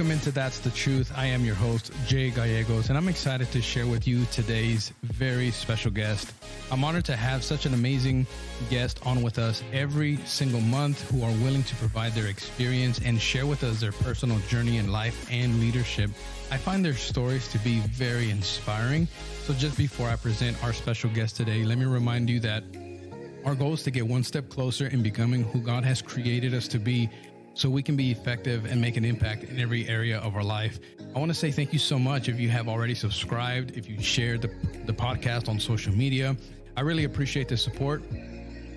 Welcome into That's the Truth. I am your host, J.Gallegos, and I'm excited to share with you today's very special guest. I'm honored to have such an amazing guest on with us every single month who are willing to provide their experience and share with us their personal journey in life and leadership. I find their stories to be very inspiring. So just before I present our special guest today, let me remind you that our goal is to get one step closer in becoming who God has created us to be, so we can be effective and make an impact in every area of our life. I want to say thank you so much if you have already subscribed, if you shared the podcast on social media. I really appreciate the support.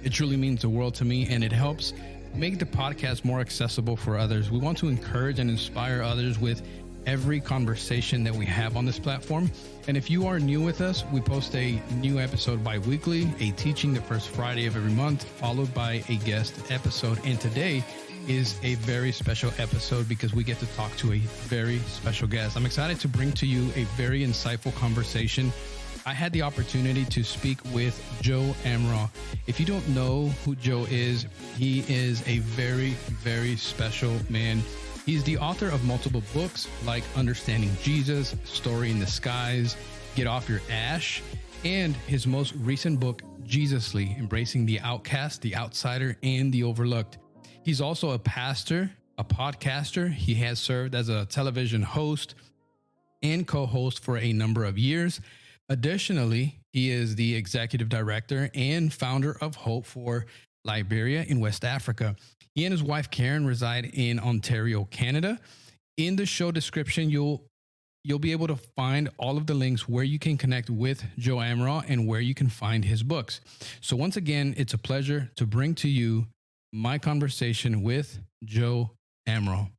It truly means the world to me, and it helps make the podcast more accessible for others. We want to encourage and inspire others with every conversation that we have on this platform. And if you are new with us, we post a new episode bi-weekly, a teaching the first Friday of every month, followed by a guest episode. And today is a very special episode because we get to talk to a very special guest. I'm excited to bring to you a very insightful conversation. I had the opportunity to speak with Joe Amaral. If you don't know who Joe is, he is a very, very special man. He's the author of multiple books like Understanding Jesus, Story in the Skies, Get Off Your Ash, and his most recent book, Jesusly, Embracing the Outcast, the Outsider, and the Overlooked. He's also a pastor, a podcaster. He has served as a television host and co-host for a number of years. Additionally, he is the executive director and founder of Hope for Liberia in West Africa. He and his wife, Karen, reside in Ontario, Canada. In the show description, you'll be able to find all of the links where you can connect with Joe Amaral and where you can find his books. So once again, it's a pleasure to bring to you my conversation with Joe Amaral.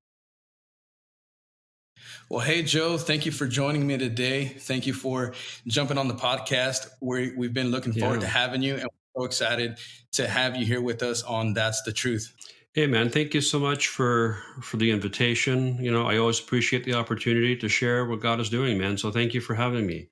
Well, hey, Joe, thank you for joining me today. Thank you for jumping on the podcast. We've been looking forward to having you, and we're so excited to have you here with us on That's the Truth. Hey, man, thank you so much for the invitation. You know, I always appreciate the opportunity to share what God is doing, man. So thank you for having me.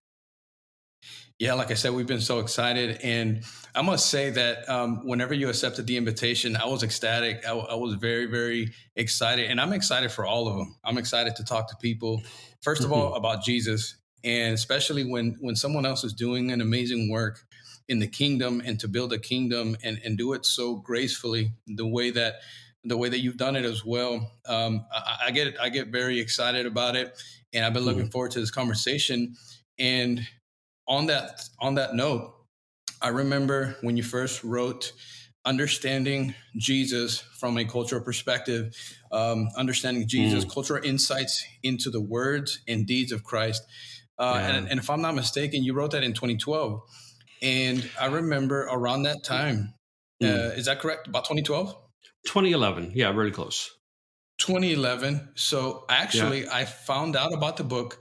Yeah, like I said, we've been so excited. And I must say that whenever you accepted the invitation, I was ecstatic. I was very, very excited. And I'm excited for all of them. I'm excited to talk to people, first of all, about Jesus. And especially when someone else is doing an amazing work in the kingdom and to build a kingdom and do it so gracefully, the way that you've done it as well. I get very excited about it. And I've been looking forward to this conversation. And on that note, I remember when you first wrote Understanding Jesus from a cultural perspective, Understanding Jesus, cultural insights into the words and deeds of Christ. And if I'm not mistaken, you wrote that in 2012. And I remember around that time, is that correct? About 2012? 2011. Yeah, really close. 2011. So actually, I found out about the book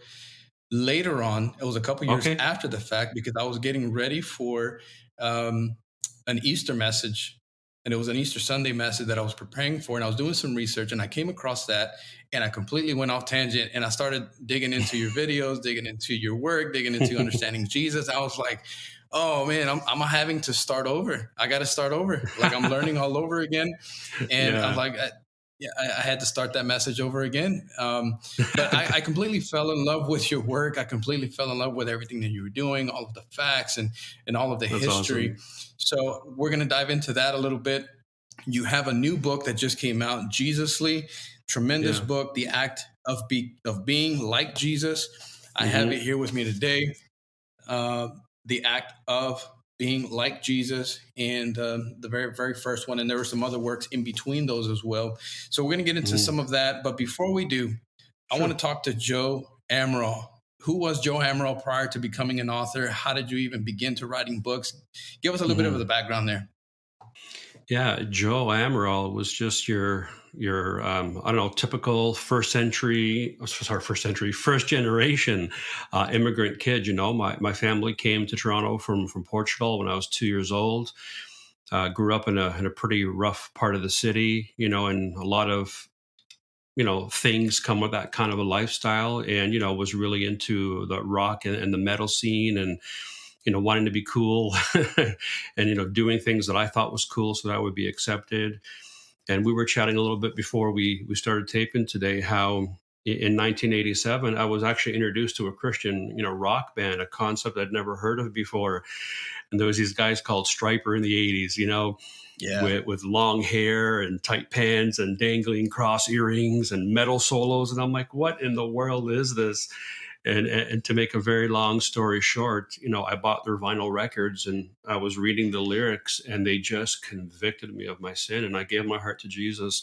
later on. It was a couple years after the fact because I was getting ready for an Easter message, and it was an Easter Sunday message that I was preparing for, and I was doing some research, and I came across that, and I completely went off tangent, and I started digging into your videos, digging into your work, digging into Understanding Jesus. I was like, oh man, I'm having to start over. I got to start over. Like I'm learning all over again. And I'm like, I had to start that message over again. But I completely fell in love with your work. I completely fell in love with everything that you were doing, all of the facts and all of the history. Awesome. So we're going to dive into that a little bit. You have a new book that just came out, Jesusly, tremendous book, The Act of Being Like Jesus. I have it here with me today. The Act of Being Like Jesus, and the very, very first one. And there were some other works in between those as well. So we're going to get into some of that. But before we do, I want to talk to Joe Amaral. Who was Joe Amaral prior to becoming an author? How did you even begin to writing books? Give us a little bit of the background there. Yeah, Joe Amaral was just your I don't know, typical first generation immigrant kid. You know, my family came to Toronto from Portugal when I was 2 years old. Grew up in a pretty rough part of the city, you know, and a lot of, you know, things come with that kind of a lifestyle, and, you know, was really into the rock and the metal scene, and, you know, wanting to be cool and, you know, doing things that I thought was cool so that I would be accepted. And we were chatting a little bit before we started taping today, how in 1987, I was actually introduced to a Christian, rock band, a concept I'd never heard of before. And there was these guys called Striper in the 80s, Yeah. with long hair and tight pants and dangling cross earrings and metal solos. And I'm like, what in the world is this? And to make a very long story short, I bought their vinyl records and I was reading the lyrics and they just convicted me of my sin. And I gave my heart to Jesus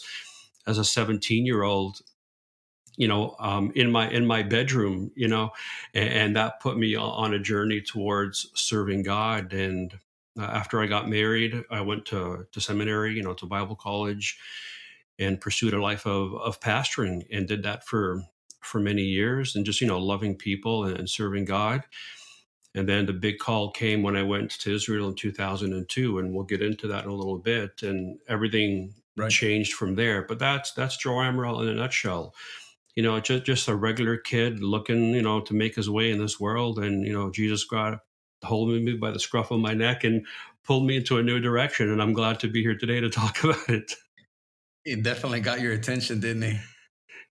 as a 17-year-old, in my bedroom, and that put me on a journey towards serving God. And after I got married, I went to seminary, to Bible college, and pursued a life of pastoring, and did that for many years, and just loving people and serving God. And then the big call came when I went to Israel in 2002, and we'll get into that in a little bit. And everything Right. changed from there. But that's Joe Amaral in a nutshell. Just a regular kid looking, to make his way in this world. And, Jesus got holding me by the scruff of my neck and pulled me into a new direction. And I'm glad to be here today to talk about it. He definitely got your attention, didn't he?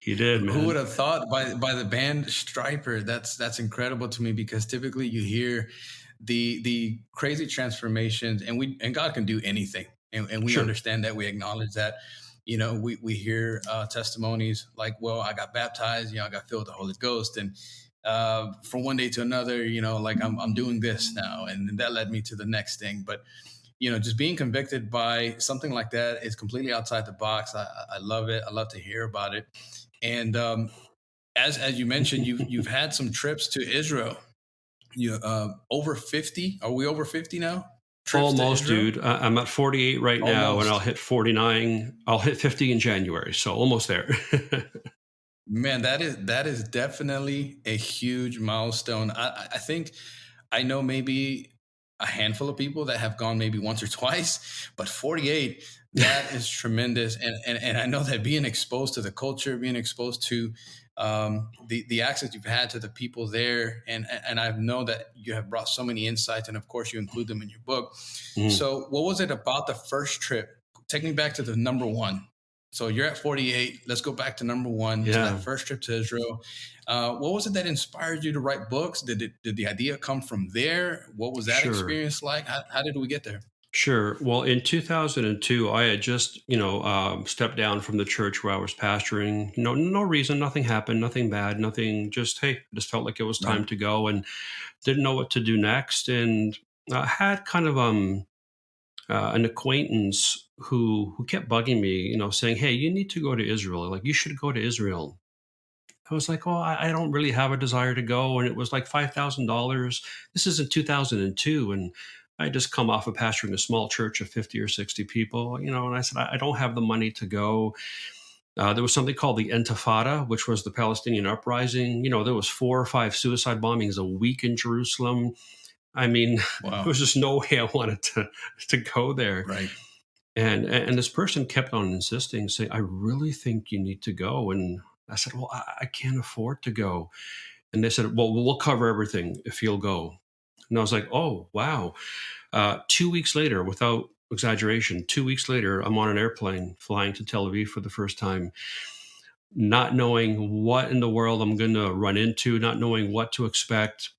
He did, Who would man. have thought by the band Striper? That's incredible to me because typically you hear the crazy transformations, and God can do anything, and we Sure. understand that, we acknowledge that. We hear testimonies like, well, I got baptized, I got filled with the Holy Ghost, and from one day to another, like I'm doing this now, and that led me to the next thing. But just being convicted by something like that is completely outside the box. I love it. I love to hear about it. And as you mentioned, you've had some trips to Israel. You over 50? Are we over 50 now? Trips to Almost, Israel? dude. I'm at 48 right now, and I'll Almost. hit 49. I'll hit 50 in January. So almost there. Man, that is definitely a huge milestone. I think I know maybe a handful of people that have gone maybe once or twice, but 48, that is tremendous. And I know that being exposed to the culture, being exposed to the access you've had to the people there, and I know that you have brought so many insights, and of course you include them in your book. Mhm. So, what was it about the first trip? Take me back to the number one. So you're at 48. Let's go back to number one, to that Yeah, first trip to Israel. What was it that inspired you to write books? Did the idea come from there? What was that sure. experience like? How did we get there? Sure. Well, in 2002, I had just, stepped down from the church where I was pastoring. No reason, nothing happened, nothing bad, nothing. Just hey, just felt like it was Right. time to go, and didn't know what to do next. And I had kind of an acquaintance who kept bugging me, saying, "Hey, you need to go to Israel. Like you should go to Israel." I was like, "Well, I don't really have a desire to go," and it was like $5,000. This is in 2002, and I just come off of pastoring a small church of 50 or 60 people, and I said, I don't have the money to go. There was something called the Intifada, which was the Palestinian uprising. There was 4 or 5 suicide bombings a week in Jerusalem. I mean, there Wow. was just no way I wanted to go there. Right. And this person kept on insisting, saying, "I really think you need to go." And I said, "Well, I can't afford to go." And they said, "Well, we'll cover everything if you'll go." And I was like, "Oh, wow." 2 weeks later, without exaggeration, 2 weeks later, I'm on an airplane flying to Tel Aviv for the first time, not knowing what in the world I'm going to run into, not knowing what to expect.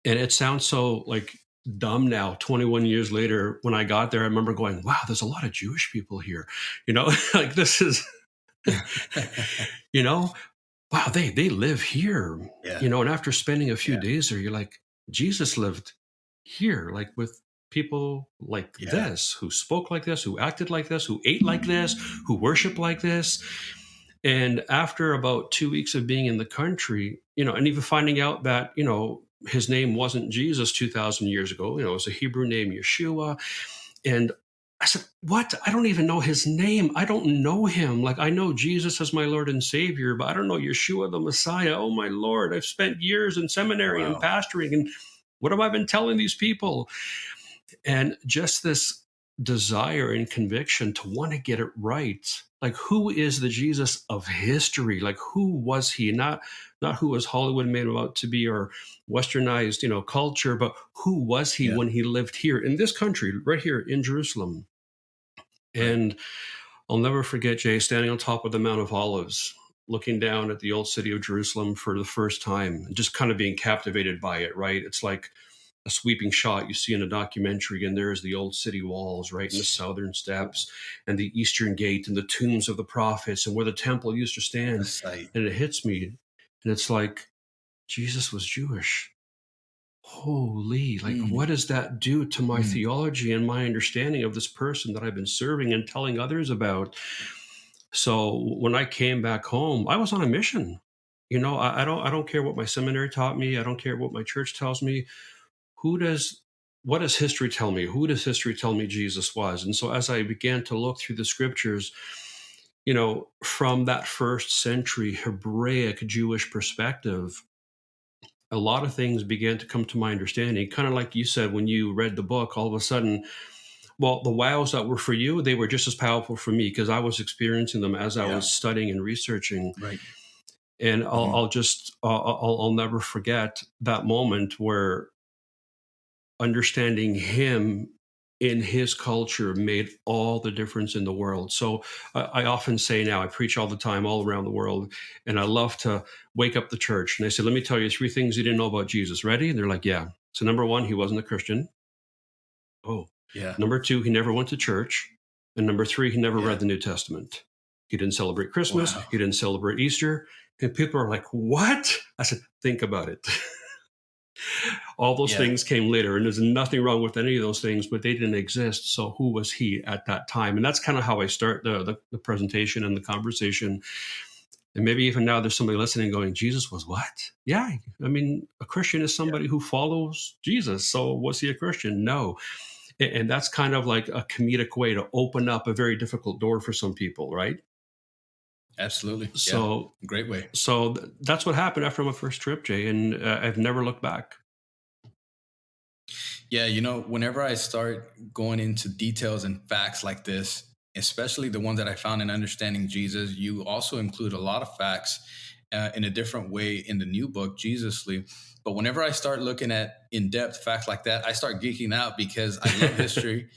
And it sounds so like dumb now, 21 years later. When I got there, I remember going, wow, there's a lot of Jewish people here. Like this is, you know, wow, they live here, Yeah. and after spending a few Yeah. days there, you're like, Jesus lived here, like with people like Yeah. this, who spoke like this, who acted like this, who ate like this, who worshiped like this. And after about 2 weeks of being in the country, and even finding out that, his name wasn't Jesus 2,000 years ago, it was a Hebrew name, Yeshua. And I said, what? I don't even know his name. I don't know him. Like, I know Jesus as my Lord and Savior, but I don't know Yeshua the Messiah. Oh, my Lord. I've spent years in seminary and Wow. pastoring. And what have I been telling these people? And just this desire and conviction to want to get it right. Like, who is the Jesus of history? Like, who was he? Not who was Hollywood made him out to be, or westernized, culture, but who was he Yeah. when he lived here in this country, right here in Jerusalem? Right. And I'll never forget, Jay, standing on top of the Mount of Olives looking down at the old city of Jerusalem for the first time, and just kind of being captivated by it, right? It's like a sweeping shot you see in a documentary, and there's the old city walls, right, and the southern steps, and the eastern gate, and the tombs of the prophets, and where the temple used to A stand. sight. And it hits me, and it's like, Jesus was Jewish. Holy, like, what Mm, does that do to my mm, theology and my understanding of this person that I've been serving and telling others about? So when I came back home, I was on a mission. I don't care what my seminary taught me. I don't care what my church tells me. Who does what does history tell me? Who does history tell me Jesus was? And so as I began to look through the scriptures, from that first century Hebraic Jewish perspective, a lot of things began to come to my understanding. Kind of like you said, when you read the book, all of a sudden, well, the wows that were for you, they were just as powerful for me because I was experiencing them as I yeah. was studying and researching. Right. And I'll, Mhm. I'll just, I'll never forget that moment where understanding him in his culture made all the difference in the world. So I often say now, I preach all the time, all around the world, and I love to wake up the church. And I say, let me tell you three things you didn't know about Jesus. Ready? And they're like, yeah. So number one, he wasn't a Christian. Oh, Yeah. number two, he never went to church. And number three, he never Yeah. read the New Testament. He didn't celebrate Christmas. Wow. He didn't celebrate Easter. And people are like, what? I said, think about it. All those Yeah. things came later, and there's nothing wrong with any of those things, but they didn't exist. So who was he at that time? And that's kind of how I start the presentation and the conversation. And maybe even now there's somebody listening going, Jesus was what? Yeah. I mean, a Christian is Yeah. somebody who follows Jesus. So was he a Christian? No. And that's kind of like a comedic way to open up a very difficult door for some people, right? Absolutely. Yeah. So, Great way. that's what happened after my first trip, Jay, and I've never looked back. Yeah, whenever I start going into details and facts like this, especially the ones that I found in Understanding Jesus, you also include a lot of facts in a different way in the new book, Jesusly. But whenever I start looking at in depth facts like that, I start geeking out because I love history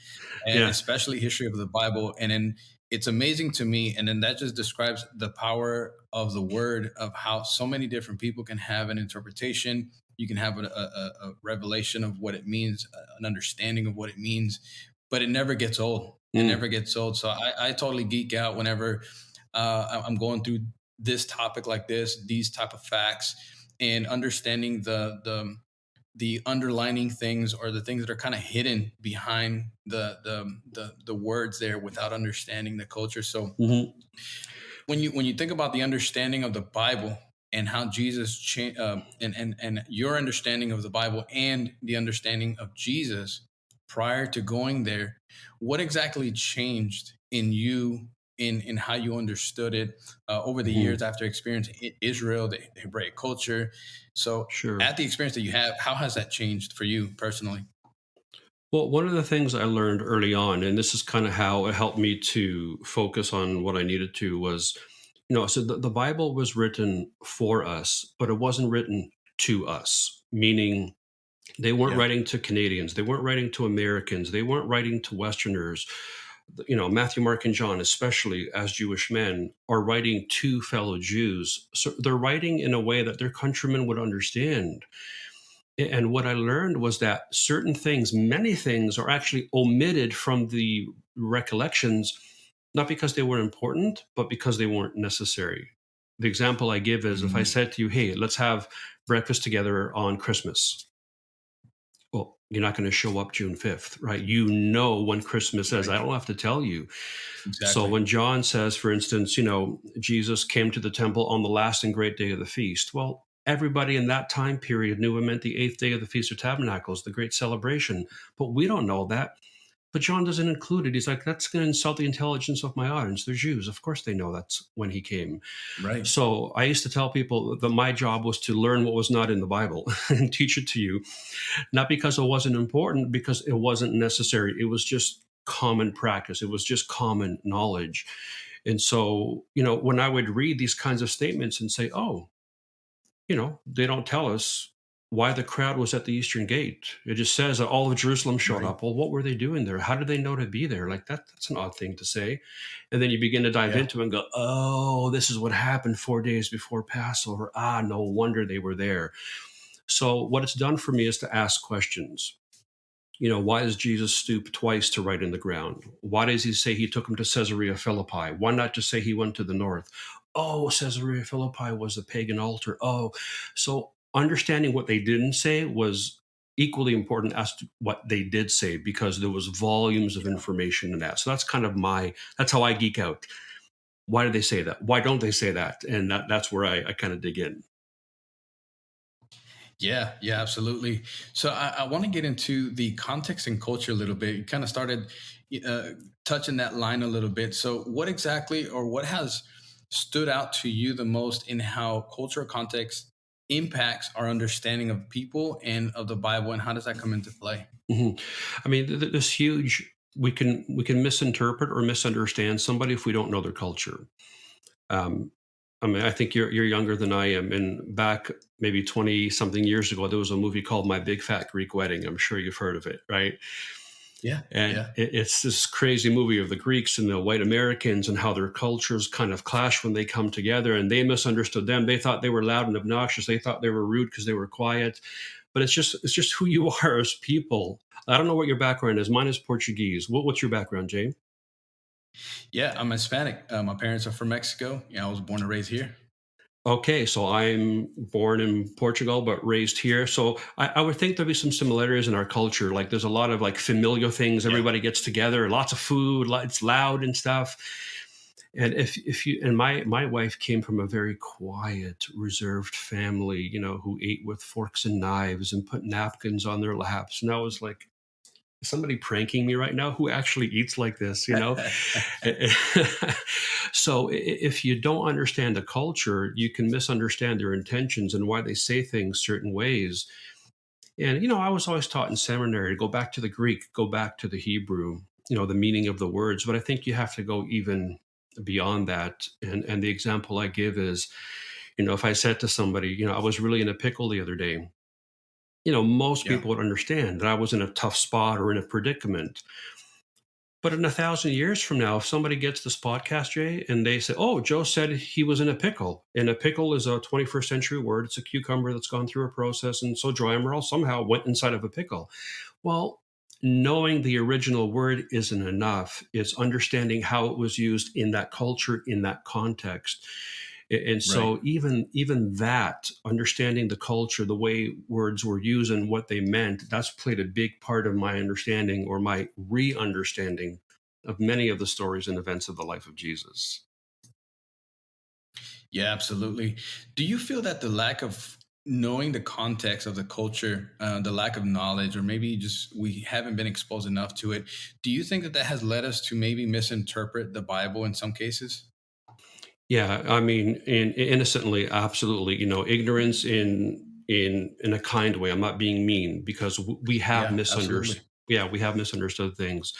and Yeah, especially history of the Bible. And then it's amazing to me. And then that just describes the power of the word, of how so many different people can have an interpretation. You can have a revelation of what it means, an understanding of what it means, but it never gets old. It mm, never gets old. So I totally geek out whenever I'm going through this topic like this, these type of facts, and understanding the underlining things or the things that are kind of hidden behind the words there without understanding the culture. So mhm, when you think about the understanding of the Bible and how Jesus and your understanding of the Bible and the understanding of Jesus prior to going there, what exactly changed in you in how you understood it over the mhm. years after experiencing Israel, the Hebraic culture? So, Sure. at the experience that you have, how has that changed for you personally? Well, one of the things I learned early on, and this is kind of how it helped me to focus on what I needed to, was, so the Bible was written for us, but it wasn't written to us, meaning they weren't Yeah, writing to Canadians, they weren't writing to Americans, they weren't writing to Westerners. Matthew, Mark, and John, especially as Jewish men, are writing to fellow Jews. So they're writing in a way that their countrymen would understand. And what I learned was that certain things, many things, are actually omitted from the recollections, not because they were important, but because they weren't necessary. The example I give is if I mm, said to you, hey, let's have breakfast together on Christmas. Well, you're not going to show up June 5th, right? You know when Christmas is. right, I don't have to tell you. So exactly, when John says, for instance, Jesus came to the temple on the last and great day of the feast, well, everybody in that time period knew it meant the eighth day of the Feast of Tabernacles, the great celebration. But we don't know that. But John doesn't include it. He's like, that's going to insult the intelligence of my audience. They're Jews. Of course they know that's when he came. right, So I used to tell people that my job was to learn what was not in the Bible and teach it to you, not because it wasn't important, because it wasn't necessary. It was just common practice. It was just common knowledge. And so, when I would read these kinds of statements and say, oh, they don't tell us why the crowd was at the eastern gate. It just says that all of Jerusalem showed Right. up. Well, what were they doing there? How did they know to be there? Like that's an odd thing to say. And then you begin to dive Yeah. into it and go, oh, this is what happened 4 days before Passover. Ah, no wonder they were there. So what it's done for me is to ask questions. Why does Jesus stoop twice to write in the ground? Why does he say he took him to Caesarea Philippi? Why not just say he went to the north? Oh, Caesarea Philippi was a pagan altar. Oh, so understanding what they didn't say was equally important as to what they did say, because there was volumes of information in that. So that's kind of that's how I geek out. Why do they say that? Why don't they say that? And that's where I kind of dig in. Yeah, yeah, absolutely. So I want to get into the context and culture a little bit. You kind of started uh, touching that line a little bit. So, what exactly, or what has stood out to you the most in how cultural context impacts our understanding of people and of the Bible, and how does that come into play? Mhm. I mean, this huge. We can misinterpret or misunderstand somebody if we don't know their culture. Um, I mean, I think you're younger than I am, and back maybe 20 something years ago, there was a movie called My Big Fat Greek Wedding. I'm sure you've heard of it, right? Yeah, And yeah, it's this crazy movie of the Greeks and the white Americans and how their cultures kind of clash when they come together. And they misunderstood them. They thought they were loud and obnoxious. They thought they were rude because they were quiet. But it's just who you are as people. I don't know what your background is. Mine is Portuguese. What's your background, Jane? yeah. I'm Hispanic. My parents are from Mexico. Yeah, I was born and raised here. Okay, so I'm born in Portugal but raised here. So I would think there'd be some similarities in our culture. Like there's a lot of like familiar things. Yeah. Everybody gets together, lots of food, it's loud and stuff. And if you and my wife came from a very quiet, reserved family, who ate with forks and knives and put napkins on their laps. And I was like, is somebody pranking me right now? Who actually eats like this? So if you don't understand the culture, you can misunderstand their intentions and why they say things certain ways. And I was always taught in seminary to go back to the Greek, go back to the Hebrew, the meaning of the words. But I think you have to go even beyond that. And the example I give is, if I said to somebody, I was really in a pickle the other day, most Yeah. people would understand that I was in a tough spot or in a predicament. But in 1,000 years from now, if somebody gets this podcast, Jay, and they say, "Oh, Joe said he was in a pickle," and a pickle is a 21st century word. It's a cucumber that's gone through a process, and so Joe Amaral somehow went inside of a pickle. Well, knowing the original word isn't enough. It's understanding how it was used in that culture, in that context. And Right. so even that, understanding the culture, the way words were used and what they meant, that's played a big part of my understanding or my re-understanding of many of the stories and events of the life of Jesus. Yeah, absolutely. Do you feel that the lack of knowing the context of the culture, the lack of knowledge, or maybe just we haven't been exposed enough to it, do you think that that has led us to maybe misinterpret the Bible in some cases? Yeah, I mean, innocently, absolutely. Ignorance in a kind way. I'm not being mean because we have Yeah, absolutely. misunderstood. Yeah, we have misunderstood things.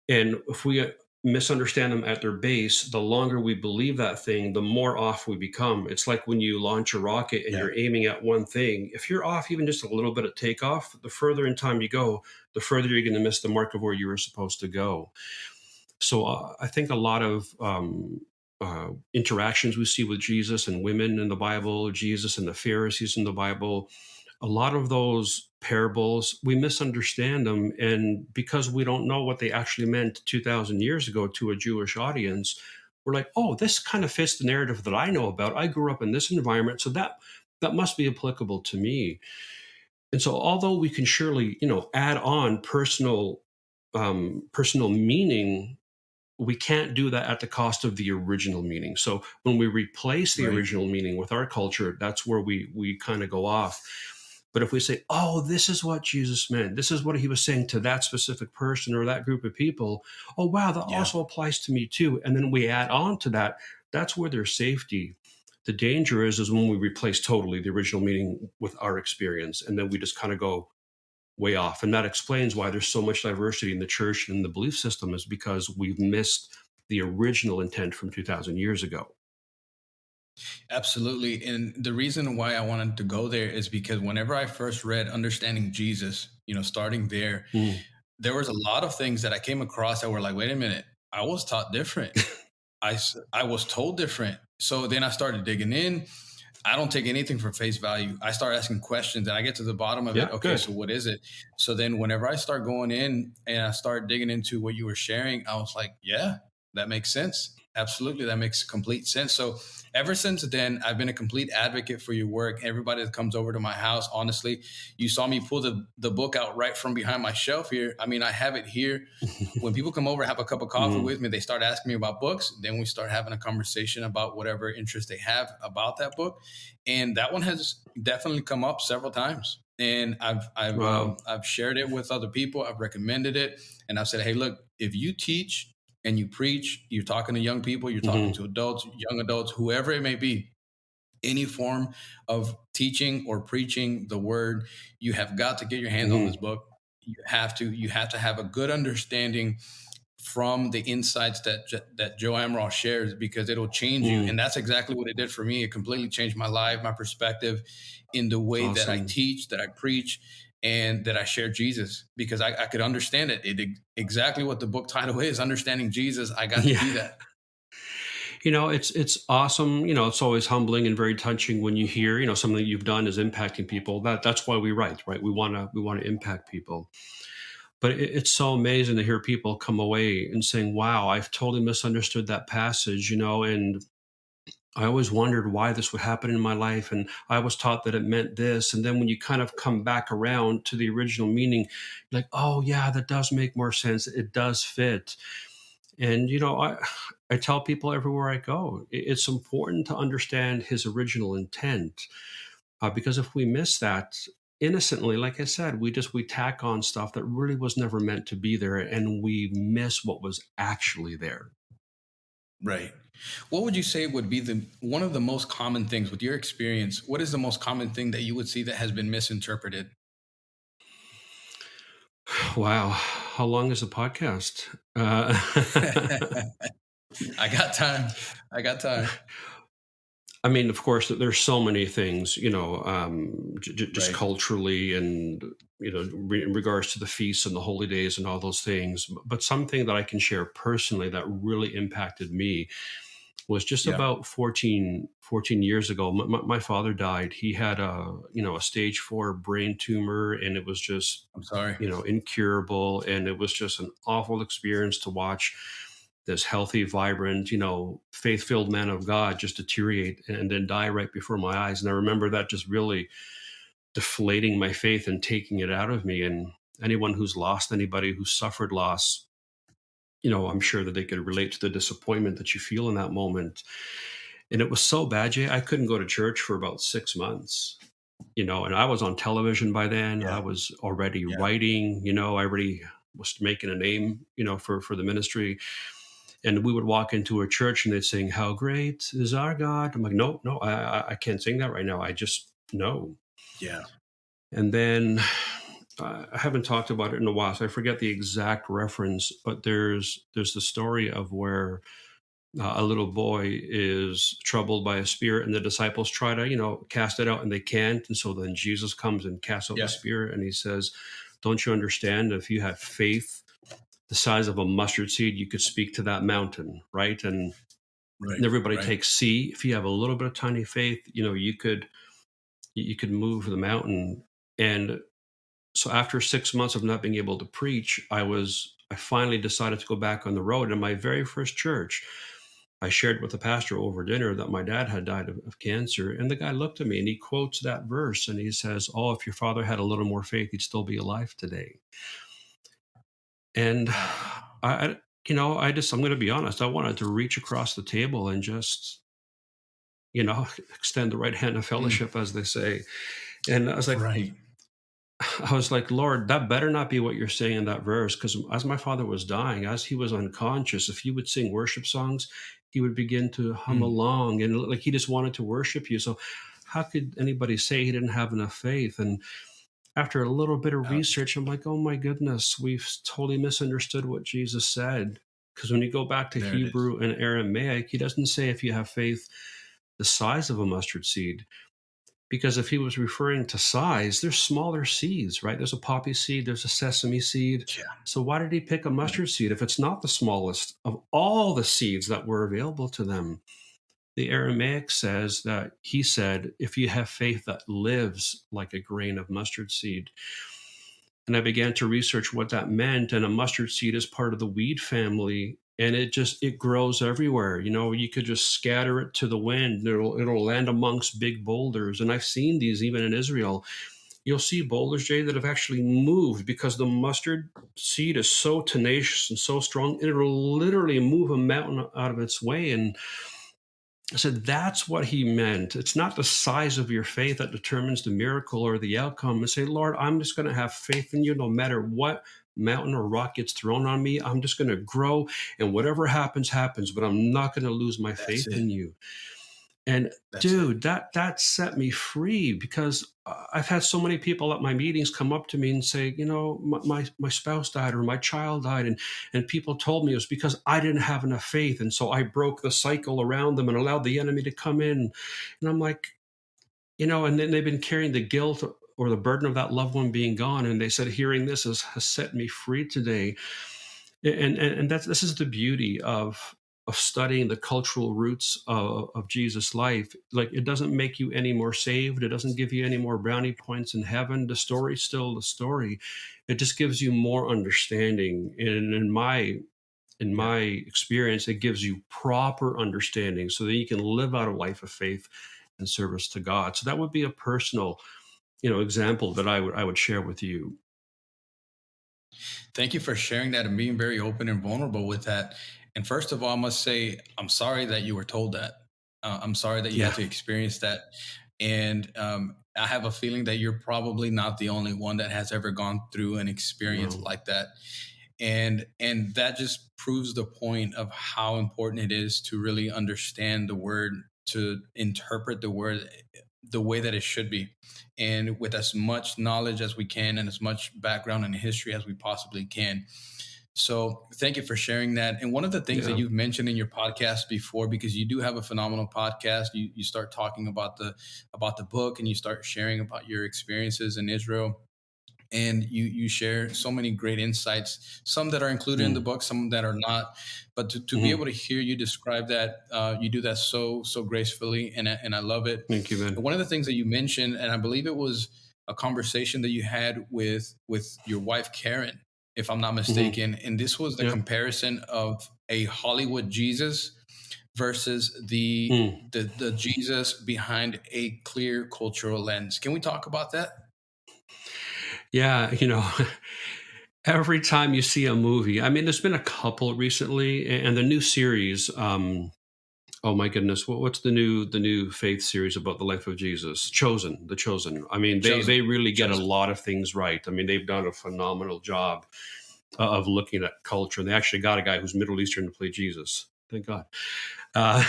And if we misunderstand them at their base, the longer we believe that thing, the more off we become. It's like when you launch a rocket and Yeah. you're aiming at one thing. If you're off even just a little bit of takeoff, the further in time you go, the further you're going to miss the mark of where you were supposed to go. So I think a lot of interactions we see with Jesus and women in the Bible, Jesus and the Pharisees in the Bible, a lot of those parables, we misunderstand them. And because we don't know what they actually meant 2,000 years ago to a Jewish audience, we're like, oh, this kind of fits the narrative that I know about. I grew up in this environment. So that must be applicable to me. And so although we can surely, add on personal meaning, we can't do that at the cost of the original meaning. So when we replace the Right. original meaning with our culture, that's where we kind of go off. But if we say, "Oh, this is what Jesus meant. This is what he was saying to that specific person or that group of people." Oh, wow, that Yeah. also applies to me too. And then we add on to that. That's where there's safety. The danger is when we replace totally the original meaning with our experience, and then we just kind of go way off. And that explains why there's so much diversity in the church and the belief system, is because we've missed the original intent from 2,000 years ago. Absolutely. And the reason why I wanted to go there is because whenever I first read Understanding Jesus, starting there, Mm. there was a lot of things that I came across that were like, wait a minute, I was taught different. I was told different. So then I started digging in. I don't take anything for face value. I start asking questions and I get to the bottom of it. Yeah, Okay, good. so what is it? So then whenever I start going in and I start digging into what you were sharing, I was like, yeah, that makes sense. Absolutely. That makes complete sense. So ever since then, I've been a complete advocate for your work. Everybody that comes over to my house, honestly, you saw me pull the book out right from behind my shelf here. I mean, I have it here. When people come over, have a cup of coffee Mm. with me, they start asking me about books. Then we start having a conversation about whatever interest they have about that book, and that one has definitely come up several times. And Wow. I've shared it with other people. I've recommended it, and I've said, hey, look, if you teach and you preach, you're talking to young people, you're talking Hmm. to adults, young adults, whoever it may be, any form of teaching or preaching the word, you have got to get your hands on this Hmm. book. You have to have a good understanding from the insights that Joe Amaral shares, because it'll change you. Mm. And that's exactly what it did for me. It completely changed my life, my perspective in the way that I Awesome. teach, that I preach, and that I share Jesus, because I could understand it. Exactly what the book title is, Understanding Jesus. I got to Yeah. do that. It's awesome. It's always humbling and very touching when you hear, something that you've done is impacting people. That's why we write, right? We want to impact people. But it's so amazing to hear people come away and saying, "Wow, I've totally misunderstood that passage," and I always wondered why this would happen in my life, and I was taught that it meant this. And then when you kind of come back around to the original meaning, you're like, "Oh yeah, that does make more sense. It does fit." And I tell people everywhere I go, it's important to understand his original intent, because if we miss that innocently, like I said, we tack on stuff that really was never meant to be there, and we miss what was actually there. Right. What would you say would be the one of the most common things with your experience? What is the most common thing that you would see that has been misinterpreted? Wow, how long is the podcast? I got time. I got time. I mean, of course, there's so many things, just Right. culturally and, in regards to the feasts and the holy days and all those things. But something that I can share personally that really impacted me was just Yeah. about fourteen years ago. My father died. He had a stage 4 brain tumor, and it was just, I'm sorry. incurable. And it was just an awful experience to watch this healthy, vibrant, faith filled man of God just deteriorate and then die right before my eyes. And I remember that just really deflating my faith and taking it out of me. And anyone who's lost anybody, who's suffered loss, I'm sure that they could relate to the disappointment that you feel in that moment. And it was so bad, Jay, I couldn't go to church for about 6 months. And I was on television by then. I Yeah. was already Yeah. writing, I already was making a name, for the ministry. And we would walk into a church and they'd sing, "How great is our God." I'm like, no, no, I can't sing that right now. I just, no. Yeah. And then I haven't talked about it in a while, so I forget the exact reference, but there's the story of where a little boy is troubled by a spirit, and the disciples try to, cast it out, and they can't. And so then Jesus comes and casts out the Yeah. spirit, and he says, "Don't you understand? If you had faith the size of a mustard seed, you could speak to that mountain," right? And Right. everybody Right. takes C. If you have a little bit of tiny faith, you could move the mountain. And so after 6 months of not being able to preach, I finally decided to go back on the road. In my very first church, I shared with the pastor over dinner that my dad had died of cancer. And the guy looked at me and he quotes that verse and he says, "Oh, if your father had a little more faith, he'd still be alive today." And Wow. I'm going to be honest, I wanted to reach across the table and just, extend the right hand of Mm. fellowship, as they say. And Right. I was like, "Lord, that better not be what you're saying in that verse." Because as my father was dying, as he was unconscious, if you would sing worship songs, he would begin to hum Mm. along and like he just wanted to worship you. So how could anybody say he didn't have enough faith? And after a little bit of Ouch. research, I'm like, oh my goodness, we've totally misunderstood what Jesus said. Because when you go back to There it is. Hebrew and Aramaic, he doesn't say if you have faith the size of a mustard seed. Because if he was referring to size, there's smaller seeds, right? There's a poppy seed, there's a sesame seed. Yeah. So why did he pick a Right. mustard seed if it's not the smallest of all the seeds that were available to them? The Aramaic says that he said, if you have faith that lives like a grain of mustard seed. And I began to research what that meant. And a mustard seed is part of the weed family. And it grows everywhere. You could just scatter it to the wind. It'll land amongst big boulders. And I've seen these even in Israel. You'll see boulders, Jay, that have actually moved because the mustard seed is so tenacious and so strong. It'll literally move a mountain out of its way. And I said, that's what he meant. It's not the size of your faith that determines the miracle or the outcome. And say, Lord, I'm just going to have faith in you no matter what mountain or rock gets thrown on me. I'm just going to grow, and whatever happens, happens, but I'm not going to lose my That's faith it. in you. And That's it. dude, that set me free, because I've had so many people at my meetings come up to me and say, my spouse died or my child died, and people told me it was because I didn't have enough faith, and so I broke the cycle around them and allowed the enemy to come in. And I'm like, and then they've been carrying the guilt or the burden of that loved one being gone, and they said, hearing this has set me free today. And this is the beauty of studying the cultural roots of Jesus' life. Like, it doesn't make you any more saved. It doesn't give you any more brownie points in heaven. The story's still the story. It just gives you more understanding. And in Yeah. my experience, it gives you proper understanding so that you can live out a life of faith and service to God. So that would be a personal, example that I would share with you. Thank you for sharing that and being very open and vulnerable with that. And first of all, I must say, I'm sorry that you were told that. I'm sorry that you had Yeah. to experience that. And I have a feeling that you're probably not the only one that has ever gone through an experience No. like that. And that just proves the point of how important it is to really understand the word, to interpret the word the way that it should be, and with as much knowledge as we can and as much background and history as we possibly can. So thank you for sharing that. And one of the things that Yeah. you've mentioned in your podcast before, because you do have a phenomenal podcast, you start talking about the book, and you start sharing about your experiences in Israel, and you share so many great insights, some that are included in the Mm. book, some that are not. But to be Mhm. able to hear you describe that, you do that so gracefully, and I love it. Thank you, And man. one of the things that you mentioned, and I believe it was a conversation that you had with your wife Karen, if I'm not Mhm. mistaken, and this was the Yeah. comparison of a Hollywood Jesus versus Mm. the Jesus behind a clear cultural lens. Can we talk about that? Yeah, every time you see a movie, I mean, there's been a couple recently, and the new series. Oh my goodness, what's the new faith series about the life of Jesus? Chosen, the Chosen. I mean, they Chosen. really get a Chosen. lot of things right. I mean, they've done a phenomenal job of looking at culture, and they actually got a guy who's Middle Eastern to play Jesus. Thank God. Uh,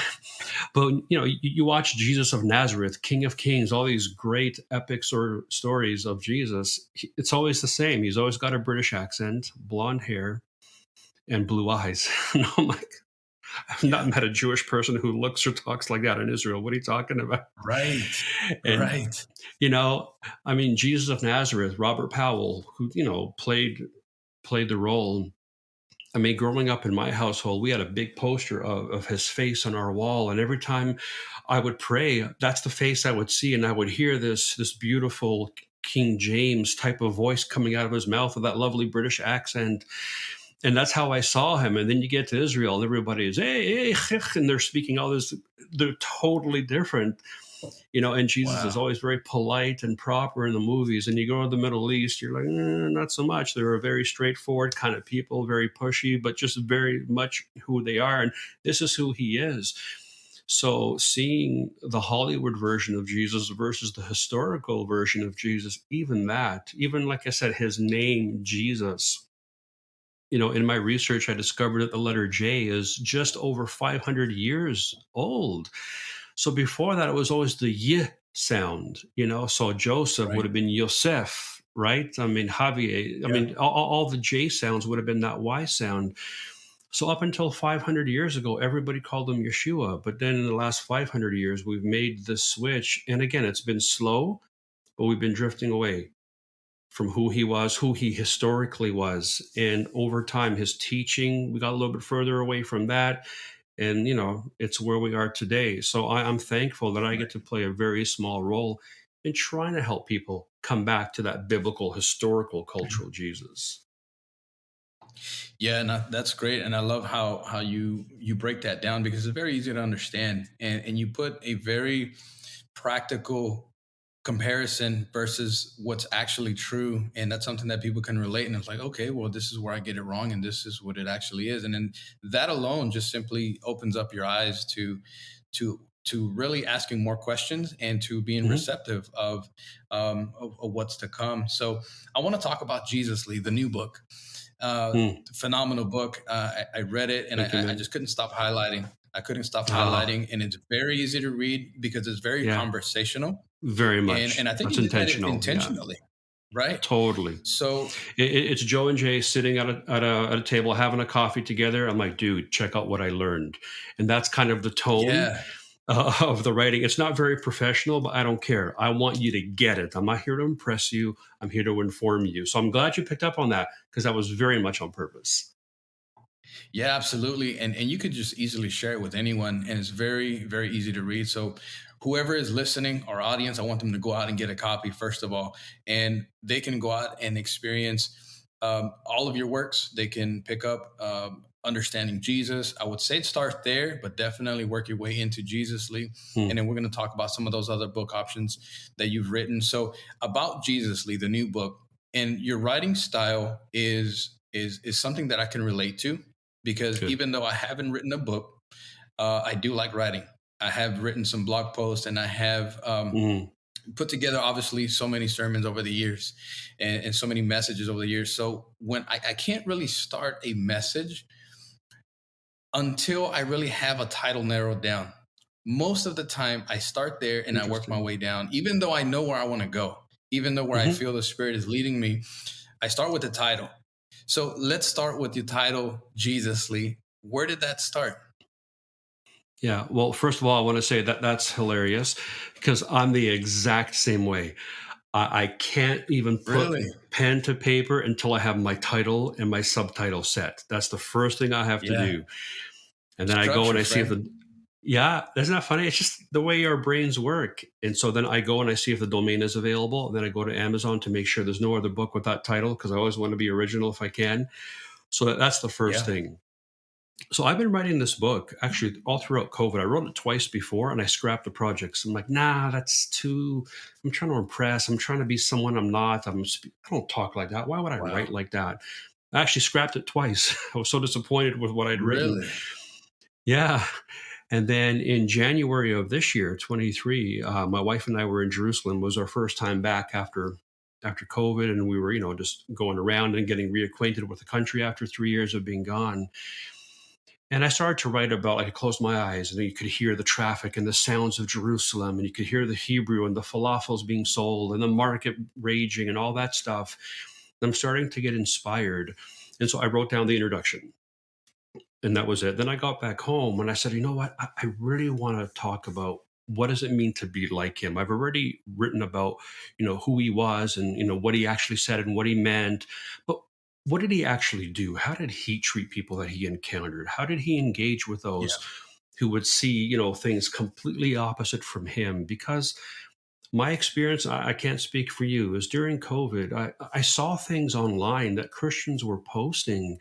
but you watch Jesus of Nazareth, King of Kings, all these great epics or stories of Jesus. It's always the same. He's always got a British accent, blonde hair, and blue eyes. And I'm like, I've not Yeah. met a Jewish person who looks or talks like that in Israel. What are you talking about? Right. And Right. you know, I mean, Jesus of Nazareth, Robert Powell, who played the role. I mean, growing up in my household, we had a big poster of his face on our wall, and every time I would pray, that's the face I would see, and I would hear this beautiful King James type of voice coming out of his mouth with that lovely British accent, and that's how I saw him. And then you get to Israel, and everybody is hey, hey, and they're speaking all this. They're totally different, and Jesus is Wow. always very polite and proper in the movies. And you go to the Middle East, you're like, not so much. They're a very straightforward kind of people, very pushy, but just very much who they are. And this is who he is. So seeing the Hollywood version of Jesus versus the historical version of Jesus, even like I said, his name, Jesus, in my research, I discovered that the letter J is just over 500 years old. So before that, it was always the Y sound, So Joseph would Right. have been Yosef, right? I mean, Javier, I Yeah. mean, all the J sounds would have been that Y sound. So up until 500 years ago, everybody called him Yeshua. But then in the last 500 years, we've made this switch. And again, it's been slow, but we've been drifting away from who he was, who he historically was. And over time, his teaching, we got a little bit further away from that. And, it's where we are today. So I'm thankful that I get Right. to play a very small role in trying to help people come back to that biblical, historical, cultural Jesus. Yeah, and that's great, and I love how you break that down because it's very easy to understand, and you put a very practical comparison versus what's actually true, and that's something that people can relate. And it's like, okay, well, this is where I get it wrong, and this is what it actually is, and then that alone just simply opens up your eyes to really asking more questions and to being Hmm. receptive of what's to come. So I want to talk about Jesus Lee, the new book. Mm, Phenomenal book. I read it and thank you, I man. just couldn't stop highlighting. I couldn't stop Ah, highlighting, and it's very easy to read because it's very yeah, conversational, very and much. I think That's he did that intentional. Yeah, intentionally, right? totally. So It's Joe and Jay sitting at a table having a coffee together. I'm like, dude, check out what I learned, and that's kind of the tone yeah, of the writing. It's not very professional, but I don't care. I want you to get it. I'm not here to impress you. I'm here to inform you. So I'm glad you picked up on that because that was very much on purpose. yeah, absolutely, and you could just easily share it with anyone, and it's very easy to read. So whoever is listening, our audience, I want them to go out and get a copy first of all, and they can go out and experience all of your works. They can pick up Understanding Jesus. I would say start there, but definitely work your way into Jesus Lee, and Hmm, then we're going to talk about some of those other book options that you've written. So about Jesus Lee, the new book, and your writing style is something that I can relate to because good. even though I haven't written a book, I do like writing. I have written some blog posts and I have Hmm, put together, obviously, so many sermons over the years and so many messages over the years. So when I can't really start a message until I really have a title narrowed down. Most of the time, I start there and I work my interesting. way down, even though I know where I want to go, even though where I Hmm. feel the Spirit is leading me. I start with the title. So let's start with the title, Jesus Lee. Where did that start? Yeah. Well, first of all, I want to say that that's hilarious because I'm the exact same way. I can't even put Really? pen to paper until I have my title and my subtitle set. That's the first thing I have to Yeah. do. And then I go and Structure, I see if friend. the, yeah, isn't that funny? It's just the way our brains work. And so then I go and I see if the domain is available. And then I go to Amazon to make sure there's no other book with that title because I always want to be original if I can. So that's the first Yeah. thing. So I've been writing this book actually all throughout COVID. I wrote it twice before and I scrapped the projects. I'm like, nah, that's too, I'm trying to impress. I'm trying to be someone I'm not. I don't talk like that. Why would I Wow. write like that? I actually scrapped it twice. I was so disappointed with what I'd written. Really? Yeah. And then in January of this year, 23, my wife and I were in Jerusalem. It was our first time back after COVID. And we were, just going around and getting reacquainted with the country after 3 years of being gone. And I started to write about, like, I closed my eyes and you could hear the traffic and the sounds of Jerusalem, and you could hear the Hebrew and the falafels being sold and the market raging and all that stuff. I'm starting to get inspired. And so I wrote down the introduction and that was it. Then I got back home and I said, you know what? I really want to talk about what does it mean to be like him. I've already written about, who he was and, what he actually said and what he meant. But what did he actually do? How did he treat people that he encountered? How did he engage with Yeah. those who would see, things completely opposite from him? Because my experience, I can't speak for you, is during COVID, I saw things online that Christians were posting.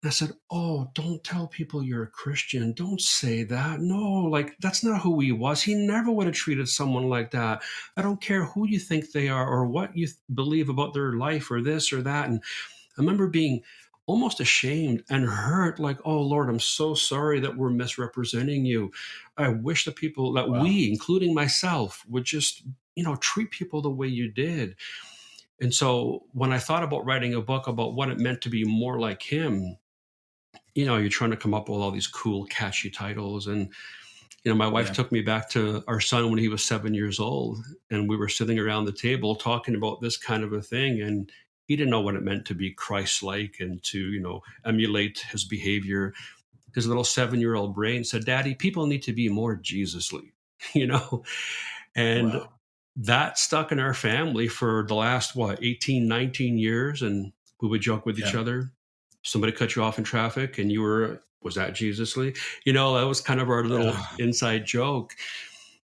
I said, "Oh, don't tell people you're a Christian. Don't say that. No, like that's not who he was. He never would have treated someone like that. I don't care who you think they are or what you believe about their life or this or that." And I remember being almost ashamed and hurt, like, "Oh Lord, I'm so sorry that we're misrepresenting you. I wish the people that Wow. we, including myself, would just, treat people the way you did." And so when I thought about writing a book about what it meant to be more like him, you're trying to come up with all these cool, catchy titles. And, my wife Yeah. took me back to our son when he was 7 years old. And we were sitting around the table talking about this kind of a thing. And He didn't know what it meant to be Christ-like and to, emulate his behavior. His little 7-year-old brain said, "Daddy, people need to be more Jesusly," you know? And Wow. that stuck in our family for the last, what, 18, 19 years. And we would joke with each Yeah. other. Somebody cut you off in traffic and was that Jesusly? That was kind of our little Yeah. inside joke.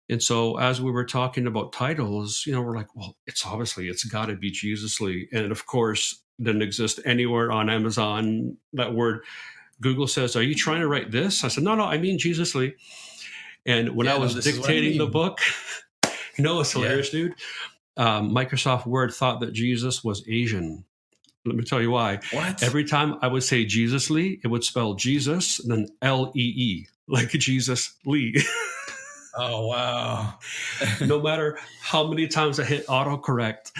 And so as we were talking about titles, we're like, well, it's got to be Jesusly. And of course, didn't exist anywhere on Amazon, that word. Google says, "Are you trying to write this?" I said, "No, I mean Jesusly." And when I Yeah. No, was this is what I dictating the mean. book, it's Yeah. hilarious, dude. Microsoft Word thought that Jesus was Asian. Let me tell you why. What? Every time I would say Jesusly, it would spell Jesus, and then Lee, like Jesus Lee. Oh, wow. No matter how many times I hit autocorrect.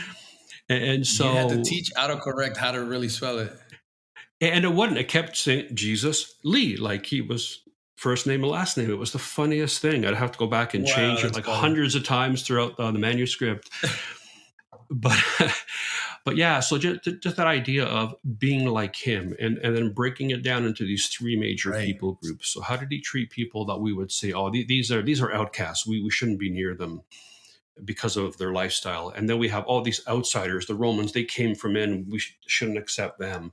And You had to so, teach autocorrect how to really spell it. and it wouldn't, it kept saying Jesus Lee, like he was first name and last name. It was the funniest thing. I'd have to go back and Wow, change it that's like funny. hundreds of times throughout the manuscript. But, but yeah, so just that idea of being like him and then breaking it down into these three major Right. people groups. So how did he treat people that we would say, oh, these are outcasts. We shouldn't be near them because of their lifestyle. And then we have all these outsiders, the Romans, they came from in, we shouldn't accept them.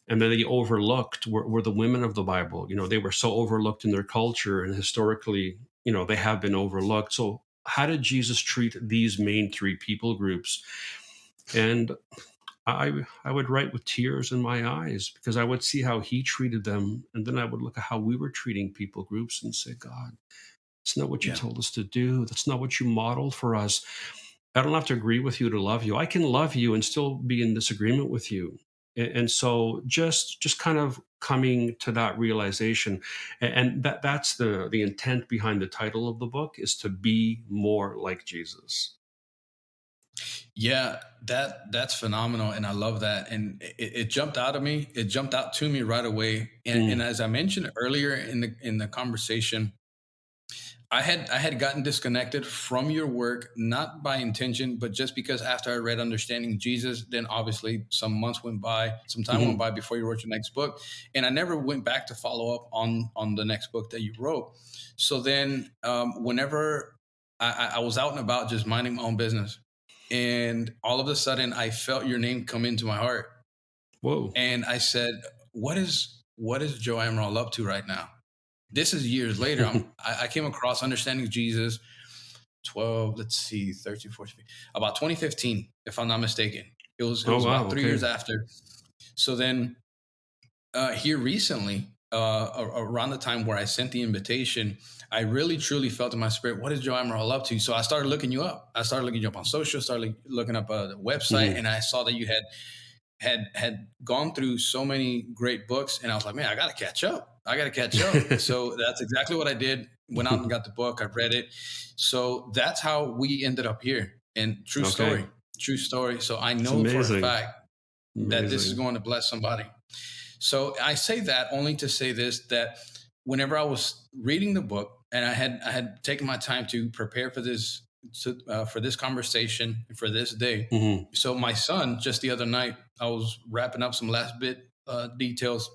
And then the overlooked were the women of the Bible. They were so overlooked in their culture, and historically, they have been overlooked. So how did Jesus treat these main three people groups? And I would write with tears in my eyes because I would see how he treated them. And then I would look at how we were treating people groups and say, God, it's not what you Yeah. told us to do. That's not what you modeled for us. I don't have to agree with you to love you. I can love you and still be in disagreement with you. And so just kind of coming to that realization, and that's the intent behind the title of the book, is to be more like Jesus. Yeah, that's phenomenal, and I love that. And it jumped out of me. It jumped out to me right away. And Mm. as I mentioned earlier in the conversation, I had gotten disconnected from your work, not by intention, but just because after I read Understanding Jesus, then obviously some months went by, some time went Hmm. by before you wrote your next book, and I never went back to follow up on the next book that you wrote. So then, whenever I was out and about, just minding my own business, and all of a sudden I felt your name come into my heart, Whoa. and I said, "What is Joe Amaral up to right now?" This is years later. I came across Understanding Jesus 12, let's see, 13, 14, about 2015, if I'm not mistaken. It Oh was wow. about 3 years Okay. after. So then, here recently, around the time where I sent the invitation, I really truly felt in my spirit, what is Joe Amaral up to? So I started looking you up. I started looking you up on social, started looking up the website, Hmm. and I saw that you had gone through so many great books, and I was like, man, I got to catch up. I got to catch up. So that's exactly what I did. Went out and got the book. I read it. So that's how we ended up here. And true Okay. story, true story. So I It's know for a amazing. fact that this is Amazing. going to bless somebody. So I say that only to say this, that whenever I was reading the book and I had taken my time to prepare for this conversation for this day. Hmm. So my son, just the other night, I was wrapping up some last bit details,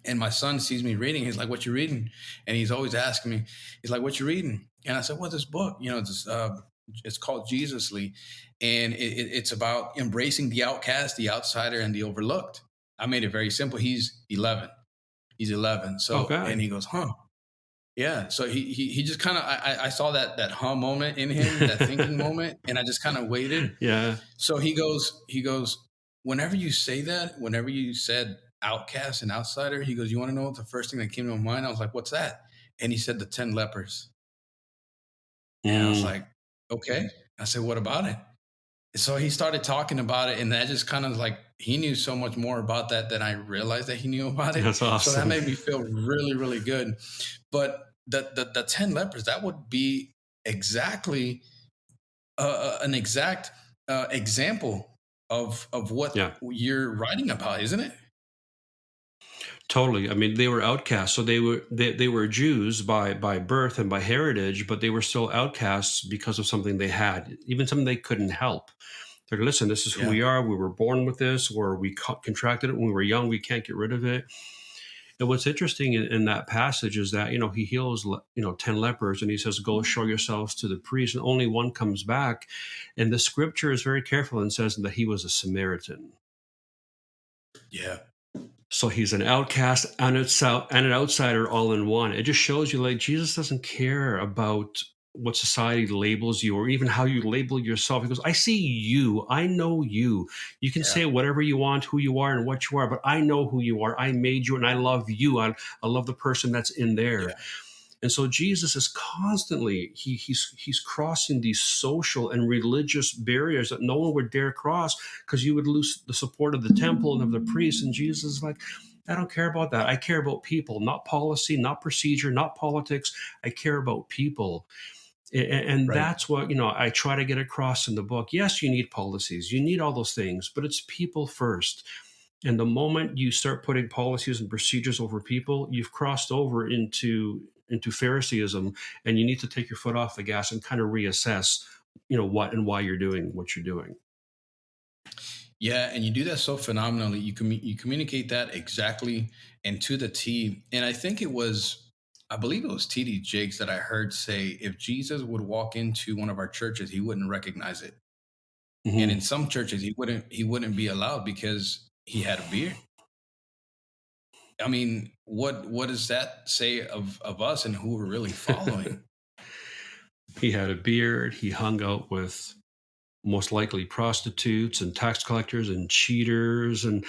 and my son sees me reading. He's like, "What you reading?" And he's always asking me. He's like, "What you reading?" And I said, "Well, this book, it's called Jesusly, and it's about embracing the outcast, the outsider, and the overlooked." I made it very simple. He's 11. He's 11. So, and Okay. he goes, "Huh." Yeah. So he just kind of, I saw that huh moment in him, that thinking moment, and I just kind of waited. Yeah. So he goes, whenever you say that, whenever you said outcast and outsider, he goes, "You want to know what the first thing that came to my mind?" I was like, "What's that?" And he said the 10 lepers. And I was Mm. like, "Okay." I said, "What about it?" So he started talking about it, and that just kind of like, he knew so much more about that than I realized that he knew about it. That's So that awesome. made me feel really, really good. But the 10 lepers, that would be exactly an exact example of what Yeah. you're writing about, isn't it? Totally. I mean, they were outcasts. So they were Jews by birth and by heritage, but they were still outcasts because of something they had, even something they couldn't help. Like, listen, this is who Yeah. we are. We were born with this, or we contracted it when we were young. We can't get rid of it. And what's interesting in that passage is that, he heals, 10 lepers, and he says, go show yourselves to the priest. And only one comes back. And the scripture is very careful and says that he was a Samaritan. Yeah. So he's an outcast and an outsider all in one. It just shows you, like, Jesus doesn't care about what society labels you or even how you label yourself. He goes, I see you. I know you. You can Yeah. say whatever you want, who you are and what you are, but I know who you are. I made you and I love you. I love the person that's in there. Yeah. And so Jesus is constantly he's crossing these social and religious barriers that no one would dare cross, because you would lose the support of the temple and of the priests. And Jesus is like, I don't care about that. I care about people, not policy, not procedure, not politics. I care about people. And Right. that's what, I try to get across in the book. Yes, you need policies, you need all those things, but it's people first. And the moment you start putting policies and procedures over people, you've crossed over into Phariseeism, and you need to take your foot off the gas and kind of reassess, what and why you're doing what you're doing. Yeah, and you do that so phenomenally. You communicate that exactly and to the T. And I believe it was T.D. Jakes that I heard say, if Jesus would walk into one of our churches, he wouldn't recognize it. And in Hmm. some churches, he wouldn't be allowed because he had a beard. I mean, what does that say of us and who we're really following? He had a beard. He hung out with most likely prostitutes and tax collectors and cheaters. And,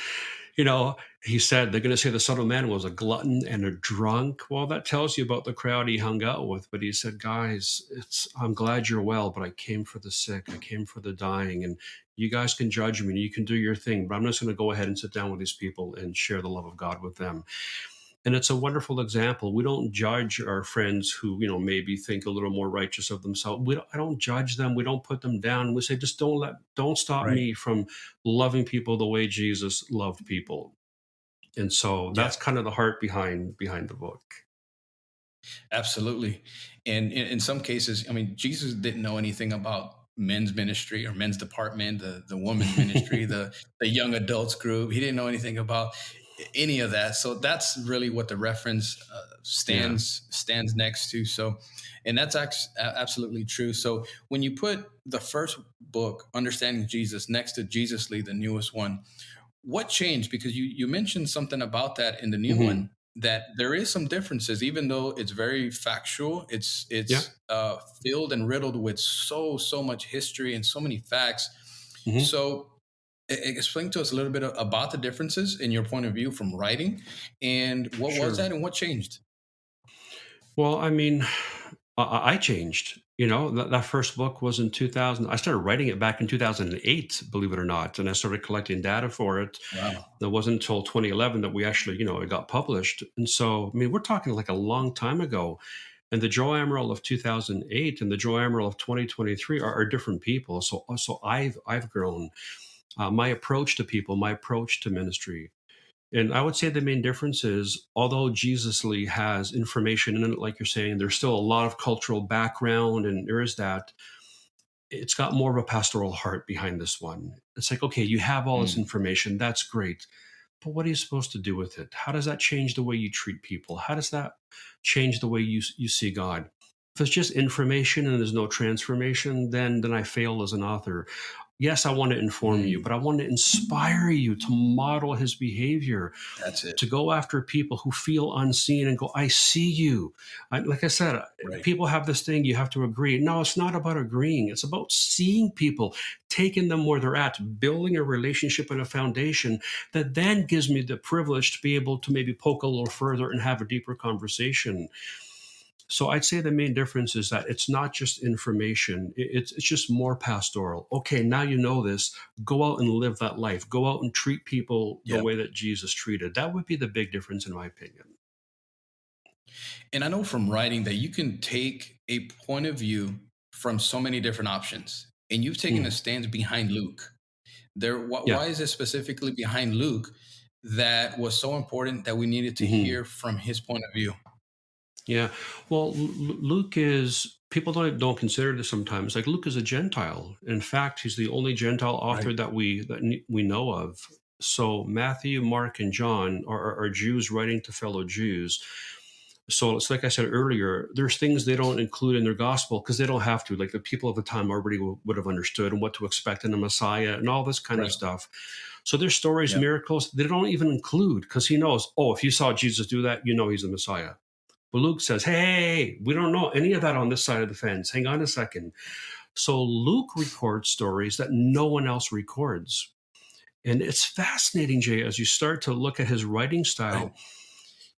he said they're going to say the Son of Man was a glutton and a drunk. Well, that tells you about the crowd he hung out with. But he said, guys, I'm glad you're well, but I came for the sick. I came for the dying. And you guys can judge me and you can do your thing, but I'm just going to go ahead and sit down with these people and share the love of God with them. And it's a wonderful example. We don't judge our friends who, maybe think a little more righteous of themselves. I don't judge them. We don't put them down. We say, just don't stop Right. me from loving people the way Jesus loved people. And so Yeah. that's kind of the heart behind the book. Absolutely. And in some cases, I mean, Jesus didn't know anything about men's ministry or men's department, the women's ministry, the young adults group. He didn't know anything about any of that. So that's really what the reference Yeah. stands next to. So, and that's absolutely true. So when you put the first book, Understanding Jesus, next to Jesusly, the newest one, what changed? Because you mentioned something about that in the new Hmm. one, that there is some differences, even though it's very factual. It's Yeah. filled and riddled with so much history and so many facts. Hmm. So explain to us a little bit about the differences in your point of view from writing, and what was Sure. that, and what changed. Well, I mean, I changed. That first book was in 2000. I started writing it back in 2008, believe it or not, and I started collecting data for it. Wow. It wasn't until 2011 that we actually, it got published. And so, I mean, we're talking like a long time ago. And the Joe Amaral of 2008 and the Joe Amaral of 2023 are different people. So I've grown. My approach to people, my approach to ministry. And I would say the main difference is, although Jesusly has information in it, like you're saying, there's still a lot of cultural background, and there is that. It's got more of a pastoral heart behind this one. It's like, okay, you have all this Mm, information, that's great, but what are you supposed to do with it? How does that change the way you treat people? How does that change the way you see God? If it's just information and there's no transformation, then I fail as an author. Yes, I want to inform you, mm, but I want to inspire you to model his behavior, that's it. to go after people who feel unseen and go, I see you. Like I said, Right. people have this thing, you have to agree. No, it's not about agreeing. It's about seeing people, taking them where they're at, building a relationship and a foundation that then gives me the privilege to be able to maybe poke a little further and have a deeper conversation. So I'd say the main difference is that it's not just information, it's just more pastoral. Okay, now you know this, go out and live that life. Go out and treat people the Yeah. way that Jesus treated. That would be the big difference in my opinion. And I know from writing that you can take a point of view from so many different options, and you've taken a Mhm. stance behind Luke. Yeah. Why is it specifically behind Luke that was so important that we needed to Mhm. hear from his point of view? Yeah. Well, Luke is people don't consider this sometimes. Like Luke is a Gentile. In fact, he's the only Gentile Right. author that we know of. So Matthew, Mark, and John are Jews writing to fellow Jews. So it's like I said earlier, there's things they don't include in their gospel because they don't have to. Like the people of the time already would have understood and what to expect in a Messiah and all this kind of Right. stuff. So there's stories, Yep. miracles they don't even include because he knows, oh, if you saw Jesus do that, you know he's the Messiah. But Luke says, hey, we don't know any of that on this side of the fence. Hang on a second. So Luke records stories that no one else records. And it's fascinating, Jay, as you start to look at his writing Right. style.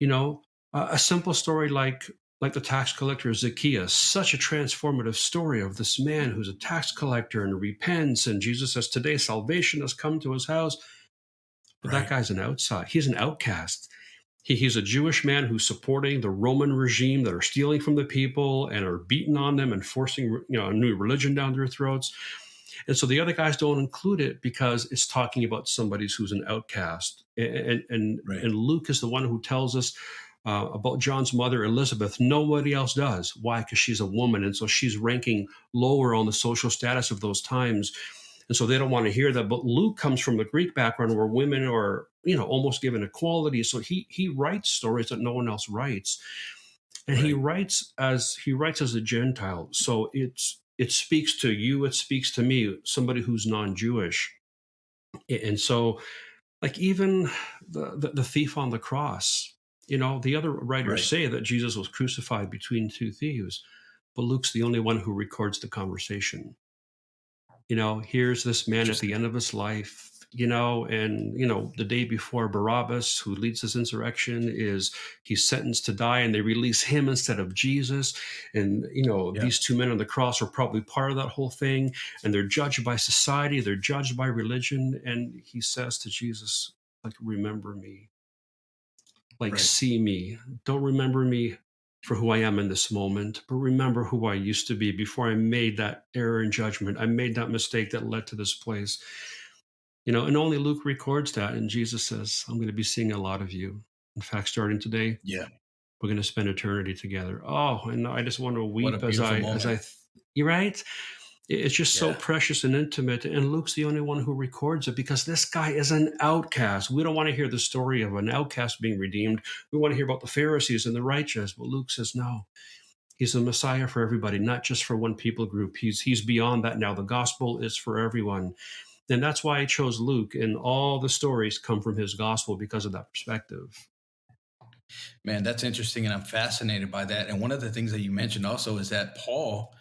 You know, a simple story like the tax collector Zacchaeus, such a transformative story of this man who's a tax collector and repents. And Jesus says, today salvation has come to his house. But that Right. guy's an outside. He's an outcast. He's a Jewish man who's supporting the Roman regime that are stealing from the people and are beating on them and forcing a new religion down their throats. And so the other guys don't include it because it's talking about somebody who's an outcast. Right. And Luke is the one who tells us about John's mother, Elizabeth. Nobody else does. Why? Because she's a woman. And so she's ranking lower on the social status of those times. And so they don't want to hear that. But Luke comes from the Greek background where women are, almost given equality. So he writes stories that no one else writes. And he Right. writes as a Gentile. So it speaks to you, it speaks to me, somebody who's non-Jewish. And so like even the thief on the cross, the other writers Right. say that Jesus was crucified between two thieves, but Luke's the only one who records the conversation. Here's this man at the Interesting. end of his life, and the day before Barabbas, who leads this insurrection, he's sentenced to die, and they release him instead of Jesus. And Yeah. these two men on the cross are probably part of that whole thing, and they're judged by society, they're judged by religion, and he says to Jesus, like, remember me, like, Right. see me. Don't remember me for who I am in this moment, but remember who I used to be before I made that error in judgment. I made that mistake that led to this place. And only Luke records that. And Jesus says, I'm going to be seeing a lot of you. In fact, starting today, Yeah. we're going to spend eternity together. Oh, and I just want to What a weep beautiful as I, moment. you're right. It's just so Yeah. precious and intimate. And Luke's the only one who records it because this guy is an outcast. We don't want to hear the story of an outcast being redeemed. We want to hear about the Pharisees and the righteous. But Luke says, no, he's a Messiah for everybody, not just for one people group. He's beyond that now. The gospel is for everyone. And that's why I chose Luke. And all the stories come from his gospel because of that perspective. Man, that's interesting, and I'm fascinated by that. And one of the things that you mentioned also is that Paul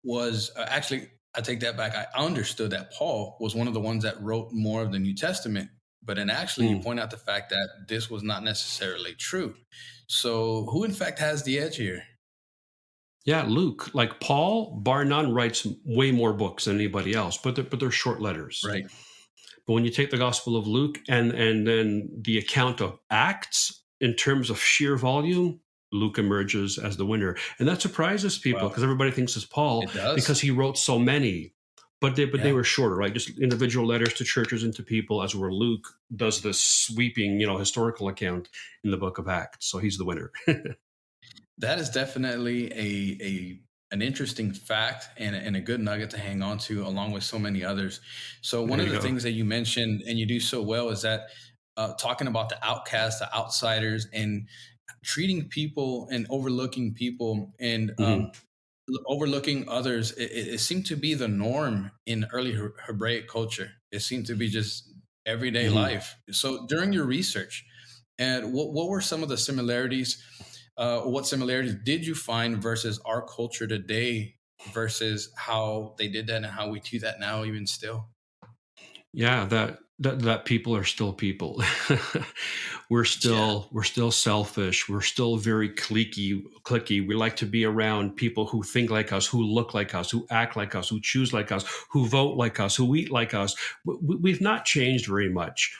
was actually, I take that back. I understood that Paul was one of the ones that wrote more of the New Testament, but then actually you Mm. point out the fact that this was not necessarily true. So, who in fact has the edge here? Yeah, Luke, like Paul, bar none, writes way more books than anybody else, but they're short letters. Right. But when you take the Gospel of Luke and then the account of Acts in terms of sheer volume, Luke emerges as the winner, and that surprises people Well, because everybody thinks it's Paul it does. because he wrote so many. But they Yeah. were shorter, like just individual letters to churches and to people, as where Luke does this sweeping, historical account in the book of Acts. So he's the winner. That is definitely a an interesting fact and a good nugget to hang on to, along with so many others. So one There of you the go. things that you mentioned and you do so well is that talking about the outcasts, the outsiders, and treating people and overlooking people and Hmm. overlooking others. It seemed to be the norm in early Hebraic culture. It seemed to be just everyday Hmm. life. So during your research, and what were some of the similarities? What similarities did you find versus our culture today versus how they did that and how we do that now, even still? Yeah, that people are still people. we're Yeah. still we're still selfish. We're still very clicky. We like to be around people who think like us, who look like us, who act like us, who choose like us, who vote like us, who eat like us. We've not changed very much.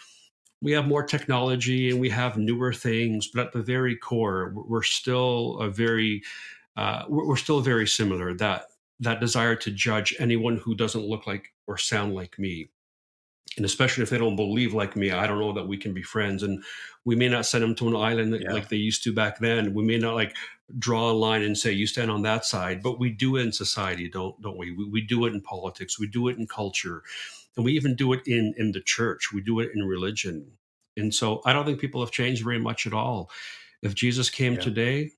We have more technology and we have newer things, but at the very core, we're still we're still very similar. That desire to judge anyone who doesn't look like or sound like me. And especially if they don't believe like me, I don't know that we can be friends. And we may not send them to an island Yeah. like they used to back then. We may not like draw a line and say you stand on that side, but we do it in society, don't we? We do it in politics, we do it in culture, and we even do it in the church. We do it in religion. And so I don't think people have changed very much at all. If Jesus came Yeah. today,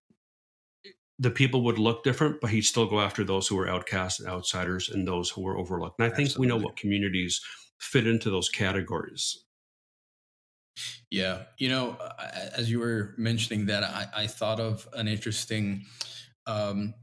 the people would look different, but he'd still go after those who were outcasts and outsiders and those who were overlooked. And I think we know Absolutely. what communities fit into those categories. Yeah. As you were mentioning that, I thought of an interesting um,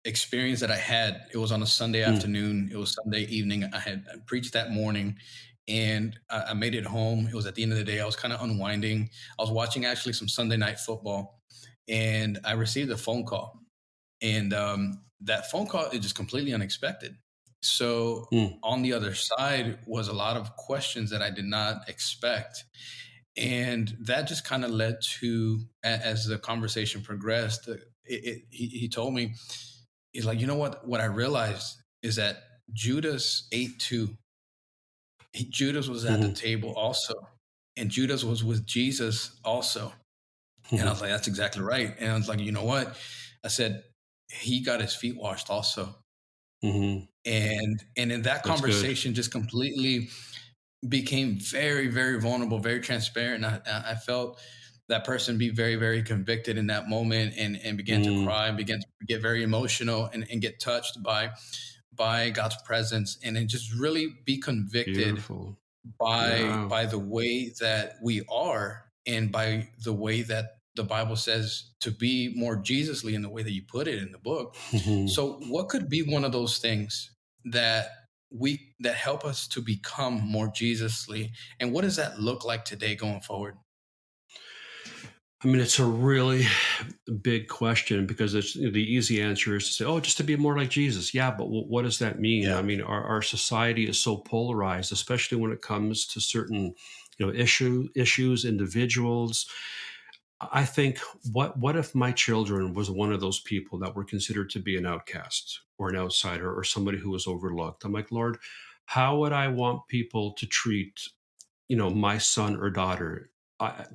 experience that I had. It was on a Sunday Mm, afternoon. It was Sunday evening. I had preached that morning, and I made it home. It was at the end of the day. I was kind of unwinding. I was watching actually some Sunday night football, and I received a phone call. And that phone call is just completely unexpected. So mm, on the other side was a lot of questions that I did not expect, and that just kind of led to, as the conversation progressed, he told me, he's like, you know what I realized is that Judas ate too. Judas was at the mhm, table also, and Judas was with Jesus also. And I mhm, was like, that's exactly right. And I was like, you know what? I said, he got his feet washed also. mhm. And in that That's good. conversation just completely became very, very vulnerable, very transparent. And I felt that person be very, very convicted in that moment, and began to Mm, cry, and began to get very emotional, and get touched by God's presence, and then just really be convicted beautiful. by Yeah. the way that we are, and by the way that the Bible says to be more Jesusly in the way that you put it in the book. Mhm. So what could be one of those things that we that help us to become more Jesusly, and what does that look like today going forward? I mean, it's a really big question because the easy answer is to say, "Oh, just to be more like Jesus." Yeah, but what does that mean? Yeah. I mean, our society is so polarized, especially when it comes to certain, issues, individuals. I think, what if my children was one of those people that were considered to be an outcast or an outsider or somebody who was overlooked? I'm like, Lord, how would I want people to treat, my son or daughter? I,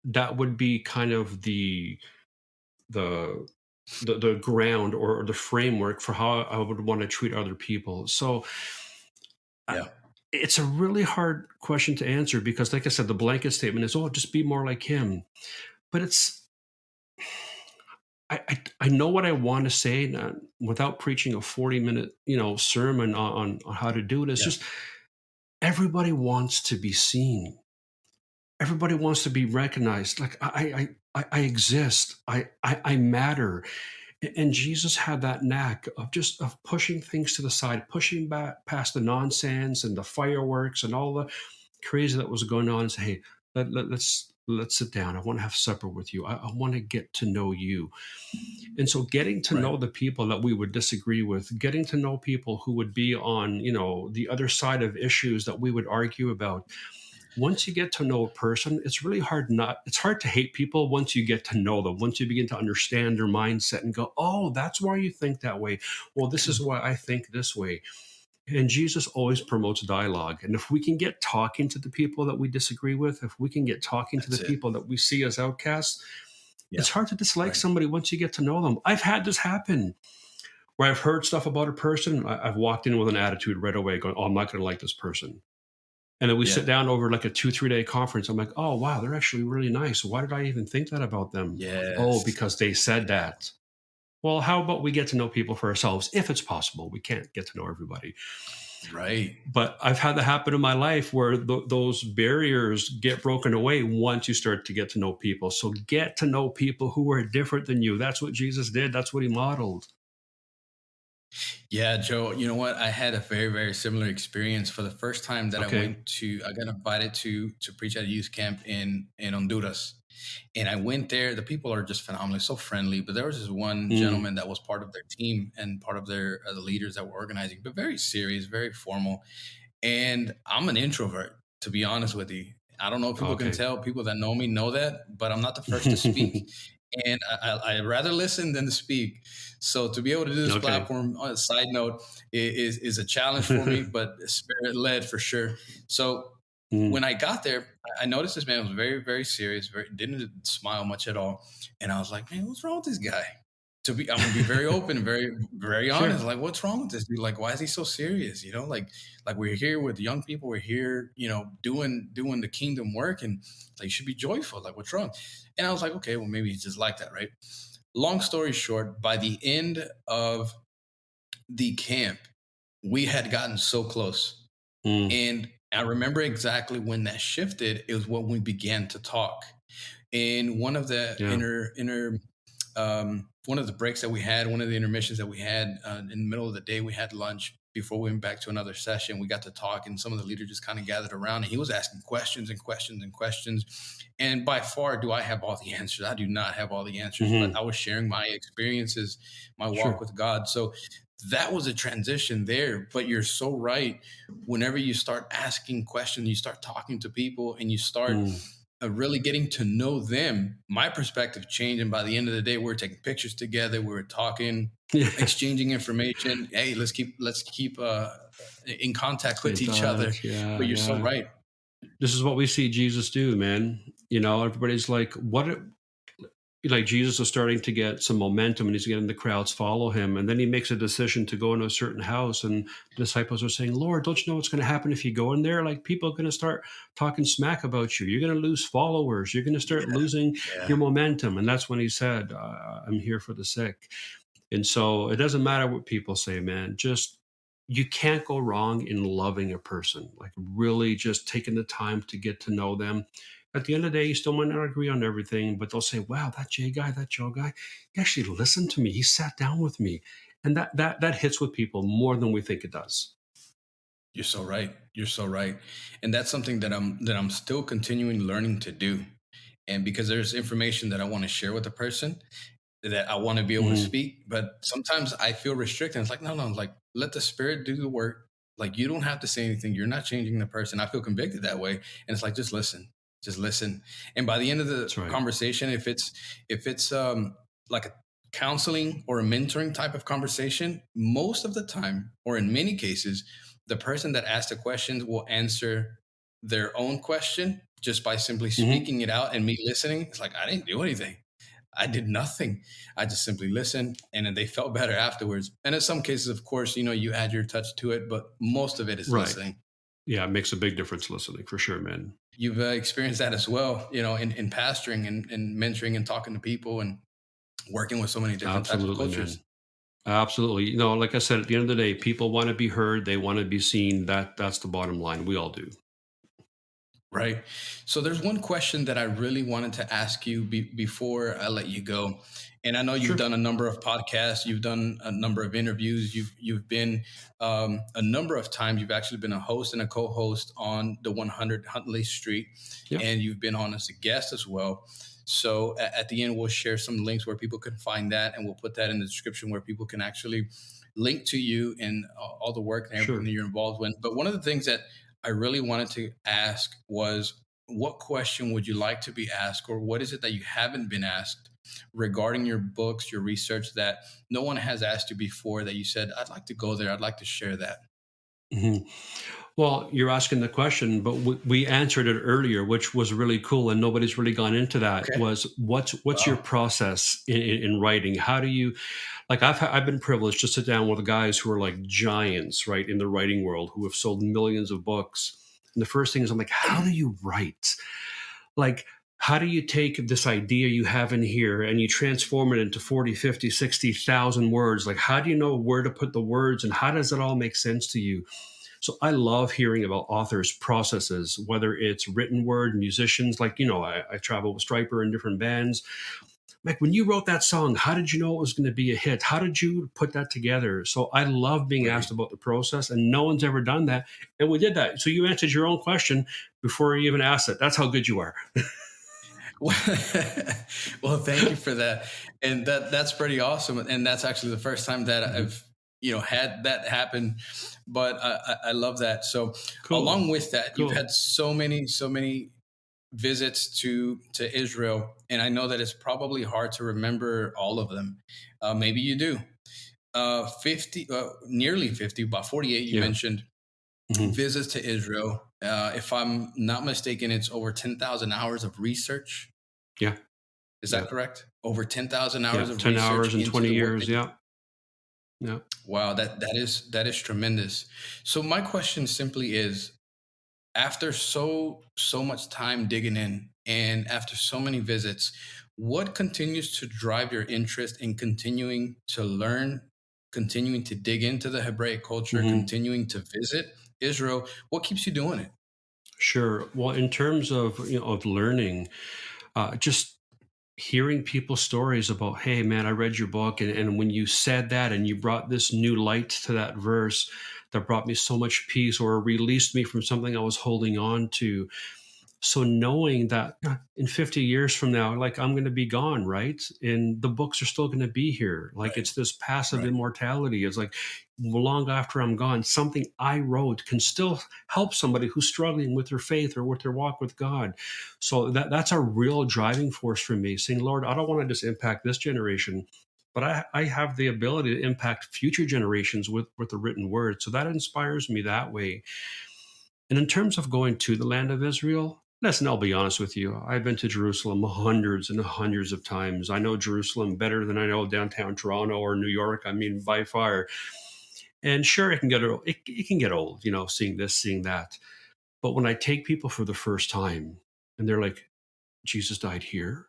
that would be kind of the the ground or the framework for how I would want to treat other people. So I, Yeah. it's a really hard question to answer because, like I said, the blanket statement is, "Oh, just be more like him." But I know what I want to say now, without preaching a 40-minute sermon on how to do it. It's Yeah. just everybody wants to be seen. Everybody wants to be recognized. Like I exist. I matter. And Jesus had that knack of pushing things to the side, pushing back past the nonsense and the fireworks and all the crazy that was going on, and say, "Hey, let's sit down. I want to have supper with you. I want to get to know you." And so, getting to Right. know the people that we would disagree with, getting to know people who would be on the other side of issues that we would argue about. Once you get to know a person, it's hard to hate people once you get to know them, once you begin to understand their mindset and go, "Oh, that's why you think that way. Well, this is why I think this way." And Jesus always promotes dialogue. And if we can get talking to the people that we disagree with, if we can get talking to the That's it. people that we see as outcasts, Yeah. it's hard to dislike Right. somebody once you get to know them. I've had this happen where I've heard stuff about a person. I've walked in with an attitude right away going, "Oh, I'm not going to like this person." And then we sit Yeah. down over like a 2, 3 day conference. I'm like, "Oh, wow, they're actually really nice. Why did I even think that about them?" "Oh, Yes. because they said Yeah. that." Well, how about we get to know people for ourselves if it's possible? We can't get to know everybody. Right. But I've had that happen in my life where those barriers get broken away once you start to get to know people. So get to know people who are different than you. That's what Jesus did. That's what he modeled. Yeah, Joe, you know what? I had a very, very similar experience. For the first time that Okay. I got invited to preach at a youth camp in Honduras. And I went there. The people are just phenomenal, so friendly. But there was this one Mm, gentleman that was part of their team and part of their the leaders that were organizing, but very serious, very formal. And I'm an introvert, to be honest with you. I don't know if people can okay. tell. People that know me know that, but I'm not the first to speak. and I rather listen than to speak. So to be able to do this Okay. platform, on a side note, is a challenge for me, but spirit led for sure. So Mm, when I got there, I noticed this man was very, very serious, very didn't smile much at all, and I was like, man, what's wrong with this guy? I'm gonna be very open and very, very honest. sure. Like, what's wrong with this dude? Like, why is he so serious? You know, like we're here with young people. We're here, doing the kingdom work, and like, you should be joyful. Like, what's wrong? And I was like, okay, well, maybe he's just like that, right? Long story short, by the end of the camp, we had gotten so close. Mm, And I remember exactly when that shifted. It was when we began to talk. In one of the yeah. one of the breaks that we had, one of the intermissions that we had in the middle of the day, we had lunch before we went back to another session. We got to talk, and some of the leaders just kind of gathered around, and he was asking questions and questions and questions. And by far, do I have all the answers? I do not have all the answers, but Hmm. I was sharing my experiences, my walk Sure. with God. So that was a transition there. But you're so right. Whenever you start asking questions, you start talking to people, and you start Mm. really getting to know them, my perspective changed. And by the end of the day, we were taking pictures together. We were talking, Yeah. exchanging information. Hey, let's keep in contact Stay with in each other. touch. Yeah. But you're so Yeah. right. This is what we see Jesus do, man. Everybody's like, like Jesus is starting to get some momentum and he's getting the crowds follow him. And then he makes a decision to go into a certain house. And the disciples are saying, Lord, don't you know what's going to happen if you go in there? Like people are going to start talking smack about you. You're going to lose followers. You're going to start Yeah, losing yeah. your momentum. And that's when he said, I'm here for the sick. And so it doesn't matter what people say, man. Just you can't go wrong in loving a person, like really just taking the time to get to know them. At the end of the day, you still might not agree on everything, but they'll say, wow, that Jay guy, that Joe guy, he actually listened to me. He sat down with me. And that hits with people more than we think it does. You're so right. You're so right. And that's something that I'm still continuing learning to do. And because there's information that I want to share with the person, that I want to be able to Hmm. speak, but sometimes I feel restricted. It's like, no, no, like let the spirit do the work. Like you don't have to say anything. You're not changing the person. I feel convicted that way. And it's like, just listen. And by the end of the That's right. conversation, if it's like a counseling or a mentoring type of conversation, most of the time, or in many cases, the person that asked the questions will answer their own question just by simply Hmm. speaking it out and me listening. It's like, I didn't do anything. I did nothing. I just simply listened, and then they felt better afterwards. And in some cases, of course, you add your touch to it, but most of it is Right. listening. Yeah, it makes a big difference listening for sure, man. You've experienced that as well, in pastoring and mentoring and talking to people and working with so many different types of Absolutely, cultures. man. Absolutely. Like I said, at the end of the day, people want to be heard. They want to be seen. That's the bottom line. We all do. Right. So there's one question that I really wanted to ask you before I let you go. And I know you've Sure. done a number of podcasts, you've done a number of interviews, you've been a number of times. You've actually been a host and a co-host on the 100 Huntley Street, Yep. and you've been on as a guest as well. So at the end, we'll share some links where people can find that, and we'll put that in the description where people can actually link to you and all the work and everything Sure. that you're involved in. But one of the things that I really wanted to ask was, what question would you like to be asked, or what is it that you haven't been asked regarding your books, your research, that no one has asked you before, that you said, I'd like to go there, I'd like to share that? Hmm. Well, you're asking the question, but we answered it earlier, which was really cool, and nobody's really gone into that. Okay. Was what's your Wow. process in writing? How do you like? I've been privileged to sit down with guys who are like giants, right, in the writing world, who have sold millions of books. And the first thing is, I'm like, how do you write? Like, how do you take this idea you have in here and you transform it into 40, 50, 60,000 words? Like, how do you know where to put the words and how does it all make sense to you? So I love hearing about authors' processes, whether it's written word, musicians, like, I travel with Striper in different bands. Like, when you wrote that song, how did you know it was going to be a hit? How did you put that together? So I love being Right. asked about the process, and no one's ever done that. And we did that. So you answered your own question before you even asked it. That's how good you are. Well, well, thank you for that. And that's pretty awesome. And that's actually the first time that Mhm. I've, had that happen. But I love that. So Cool. along with that, you've Cool. had so many visits to Israel, and I know that it's probably hard to remember all of them. Maybe you do. 50, nearly 50, about 48. You Yeah. mentioned Hmm. visits to Israel. If I'm not mistaken, it's over 10,000 hours of research. Yeah. Is that Yeah. correct? Over 10,000 hours Yeah. of 10 research hours and into 20 the work years. that you. Yeah. Yeah. Wow, that is tremendous. So my question simply is, after so much time digging in and after so many visits, what continues to drive your interest in continuing to learn, continuing to dig into the Hebraic culture, Hmm. continuing to visit Israel? What keeps you doing it? Sure. Well, in terms of, of learning, just hearing people's stories about, hey man, I read your book, and when you said that and you brought this new light to that verse that brought me so much peace or released me from something I was holding on to. So knowing that in 50 years from now, like I'm going to be gone, right? And the books are still going to be here. Like Right, it's this passive right, immortality. It's like long after I'm gone, something I wrote can still help somebody who's struggling with their faith or with their walk with God. So that's a real driving force for me, saying, Lord, I don't want to just impact this generation, but I have the ability to impact future generations with the written word. So that inspires me that way. And in terms of going to the land of Israel, listen, I'll be honest with you. I've been to Jerusalem hundreds and hundreds of times. I know Jerusalem better than I know downtown Toronto or New York. I mean, by far. And sure, it can get old, seeing this, seeing that. But when I take people for the first time and they're like, Jesus died here,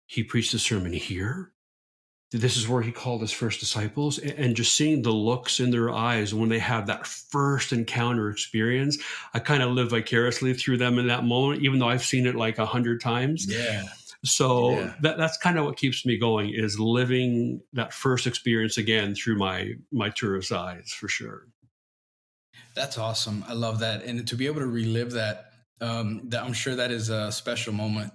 he preached a sermon here, this is where he called his first disciples, and just seeing the looks in their eyes when they have that first encounter experience, I kind of live vicariously through them in that moment, even though I've seen it like 100 times. yeah, So yeah. that's kind of what keeps me going, is living that first experience again through my tourist eyes, for sure. That's awesome. I love that, and to be able to relive that, that I'm sure that is a special moment.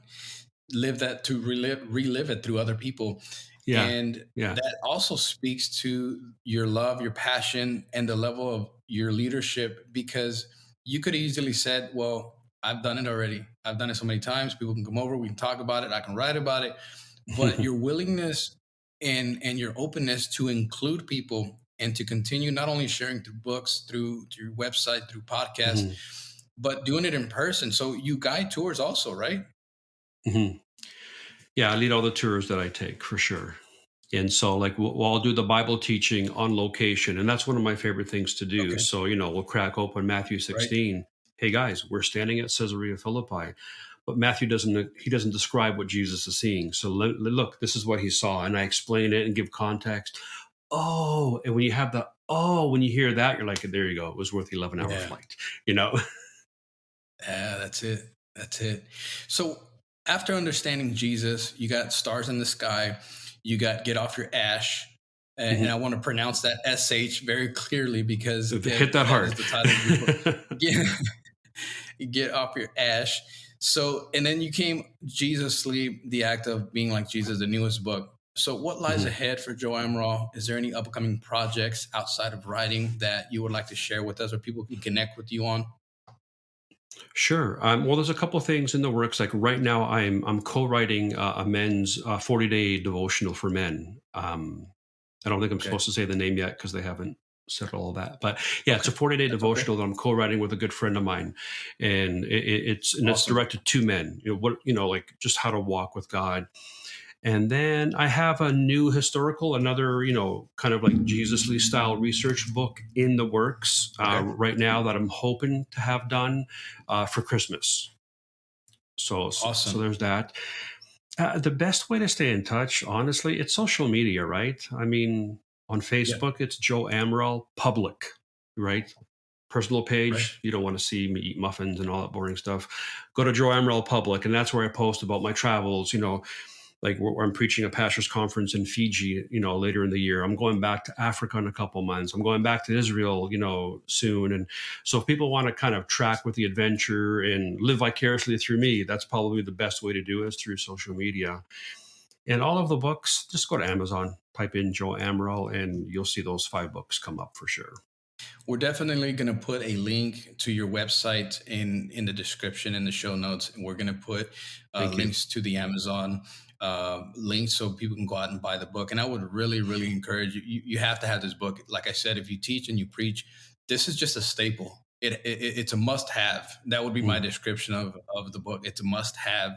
Live that to relive it through other people, Yeah. and Yeah. that also speaks to your love, your passion, and the level of your leadership. Because you could easily said, "Well, I've done it already. I've done it so many times. People can come over. We can talk about it. I can write about it." But your willingness and your openness to include people and to continue not only sharing through books, through your website, through podcasts, Hmm. but doing it in person. So you guide tours also, right? Hmm. Yeah, I lead all the tours that I take, for sure. And so, like, we'll all do the Bible teaching on location, and that's one of my favorite things to do. Okay. So, we'll crack open Matthew Right. 16. Hey guys, we're standing at Caesarea Philippi, but Matthew doesn't describe what Jesus is seeing. So, look, this is what he saw, and I explain it and give context. Oh, and when you hear that, you're like, there you go. It was worth the 11-hour Yeah. flight. You know. Yeah, that's it. That's it. So after understanding Jesus, you got stars in the sky, you got get off your ash. And I Mhm. want to pronounce that SH very clearly because Hit that that is hard. the title of your book. Get, get off your ash. So, and then you came Jesusly, the act of being like Jesus, the newest book. So, what lies Mhm. ahead for Joe Amaral? Is there any upcoming projects outside of writing that you would like to share with us, or people can connect with you on? Sure. Well, there's a couple things in the works. Like right now, I'm co-writing a men's 40-day devotional for men. I don't think I'm Okay. supposed to say the name yet because they haven't said all of that. But yeah, it's Okay. a 40-day That's okay. devotional that I'm co-writing with a good friend of mine, and it's Awesome. directed to men. Like just how to walk with God. And then I have a new historical, another, kind of like Jesusly style research book in the works Okay. right now that I'm hoping to have done for Christmas. So Awesome. there's that. The best way to stay in touch, honestly, it's social media, right? I mean, on Yep. Facebook, it's Joe Amaral Public, right? Personal Right. page. You don't want to see me eat muffins and all that boring stuff. Go to Joe Amaral Public, and that's where I post about my travels. Like where I'm preaching a pastors conference in Fiji, later in the year. I'm going back to Africa in a couple months. I'm going back to Israel, soon. And so if people want to kind of track with the adventure and live vicariously through me, that's probably the best way to do it, is through social media. And all of the books, just go to Amazon, type in Joe Amaral, and you'll see those 5 books come up for sure. We're definitely going to put a link to your website in the description in the show notes, and we're going to put Thank you. links to the Amazon links so people can go out and buy the book. And I would really, really encourage you. You have to have this book. Like I said, if you teach and you preach, this is just a staple. It's a must-have. That would be my Mm, description of the book. It's a must-have,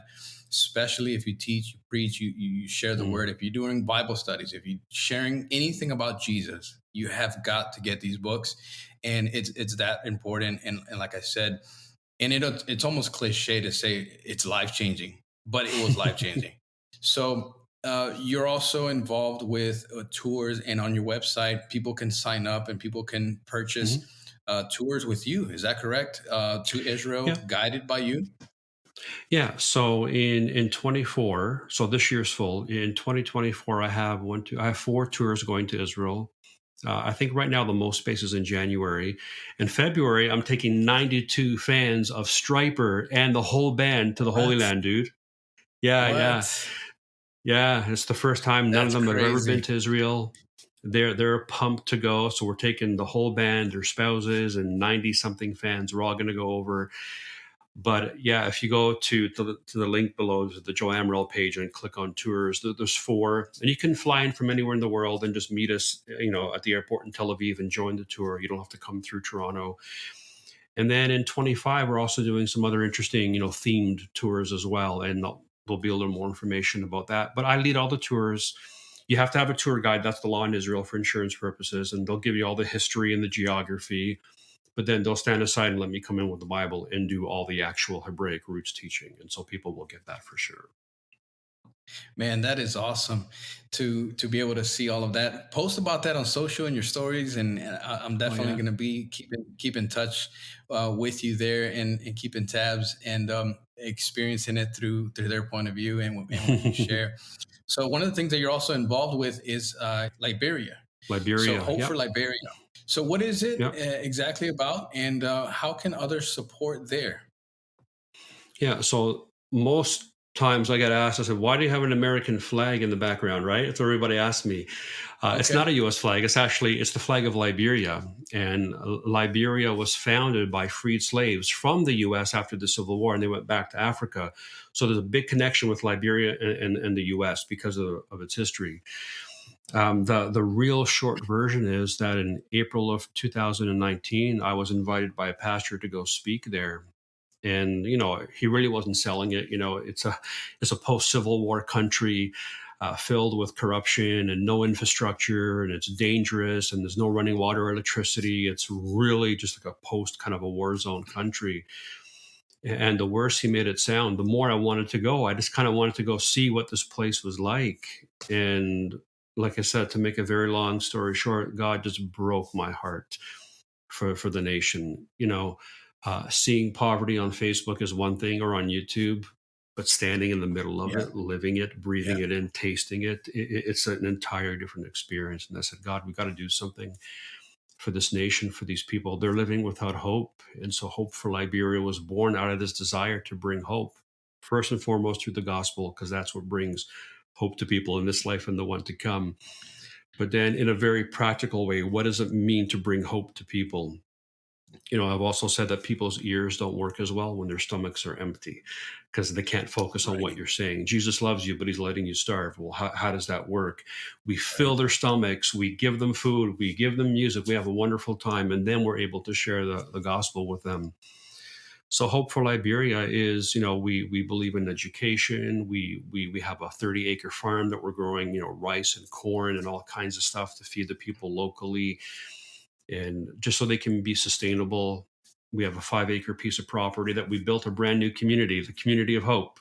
especially if you teach, you preach, you share the mm, word. If you're doing Bible studies, if you're sharing anything about Jesus, you have got to get these books, and it's that important. And like I said, and it's almost cliche to say it's life changing, but it was life changing. So you're also involved with tours, and on your website, people can sign up and people can purchase mhm. tours with you. Is that correct? To Israel, Yeah. guided by you. Yeah. So in 24, so this year's full. In 2024, I have 4 tours going to Israel. I think right now the most space is in January. In February, I'm taking 92 fans of Striper and the whole band to the Holy What? Land, dude. Yeah, yeah, What? yeah. It's the first time none of That's them have ever been crazy. to Israel. They're pumped to go. So we're taking the whole band, their spouses, and 90 something fans. We're all going to go over. But yeah, if you go to the link below to the Joe Amaral page and click on tours, there's 4, and you can fly in from anywhere in the world and just meet us, at the airport in Tel Aviv and join the tour. You don't have to come through Toronto. And then in 25, we're also doing some other interesting, themed tours as well, and there'll be a little more information about that. But I lead all the tours. You have to have a tour guide. That's the law in Israel for insurance purposes, and they'll give you all the history and the geography, but then they'll stand aside and let me come in with the Bible and do all the actual Hebraic roots teaching. And so people will get that for sure. Man, that is awesome to be able to see all of that. Post about that on social and your stories, and I'm Oh, definitely yeah. going to be keep in touch with you there and keeping tabs and experiencing it through their point of view and what you share. So one of the things that you're also involved with is Liberia. So Liberia. Hope for Yep. Liberia. So what is it Yep. exactly about, and how can others support there? Yeah. So most times I get asked, I said, why do you have an American flag in the background? Right. That's what everybody asks me. It's not Okay. a U.S. flag. It's the flag of Liberia. And Liberia was founded by freed slaves from the U.S. after the Civil War, and they went back to Africa. So there's a big connection with Liberia and the U.S. because of its history. The real short version is that in April of 2019, I was invited by a pastor to go speak there, and he really wasn't selling it. It's a post Civil War country, filled with corruption and no infrastructure, and it's dangerous, and there's no running water or electricity. It's really just like a post kind of a war zone country. And the worse he made it sound, the more I wanted to go. I just kind of wanted to go see what this place was like. And like I said, to make a very long story short, God just broke my heart for the nation. Seeing poverty on Facebook is one thing or on YouTube, but standing in the middle of Yeah. it, living it, Yeah. breathing it in, tasting it's an entire different experience. And I said, God, we got to do something for this nation, for these people. They're living without hope. And so Hope for Liberia was born out of this desire to bring hope, first and foremost through the gospel, because that's what brings hope to people in this life and the one to come. But then in a very practical way, what does it mean to bring hope to people? I've also said that people's ears don't work as well when their stomachs are empty because they can't focus on what Right. you're saying. Jesus loves you, but he's letting you starve. Well, how does that work? We Right. fill their stomachs, we give them food, we give them music, we have a wonderful time, and then we're able to share the gospel with them. So Hope for Liberia is, we believe in education. We have a 30-acre farm that we're growing, rice and corn and all kinds of stuff to feed the people locally, and just so they can be sustainable. We have a 5-acre piece of property that we built a brand new community, the community of hope.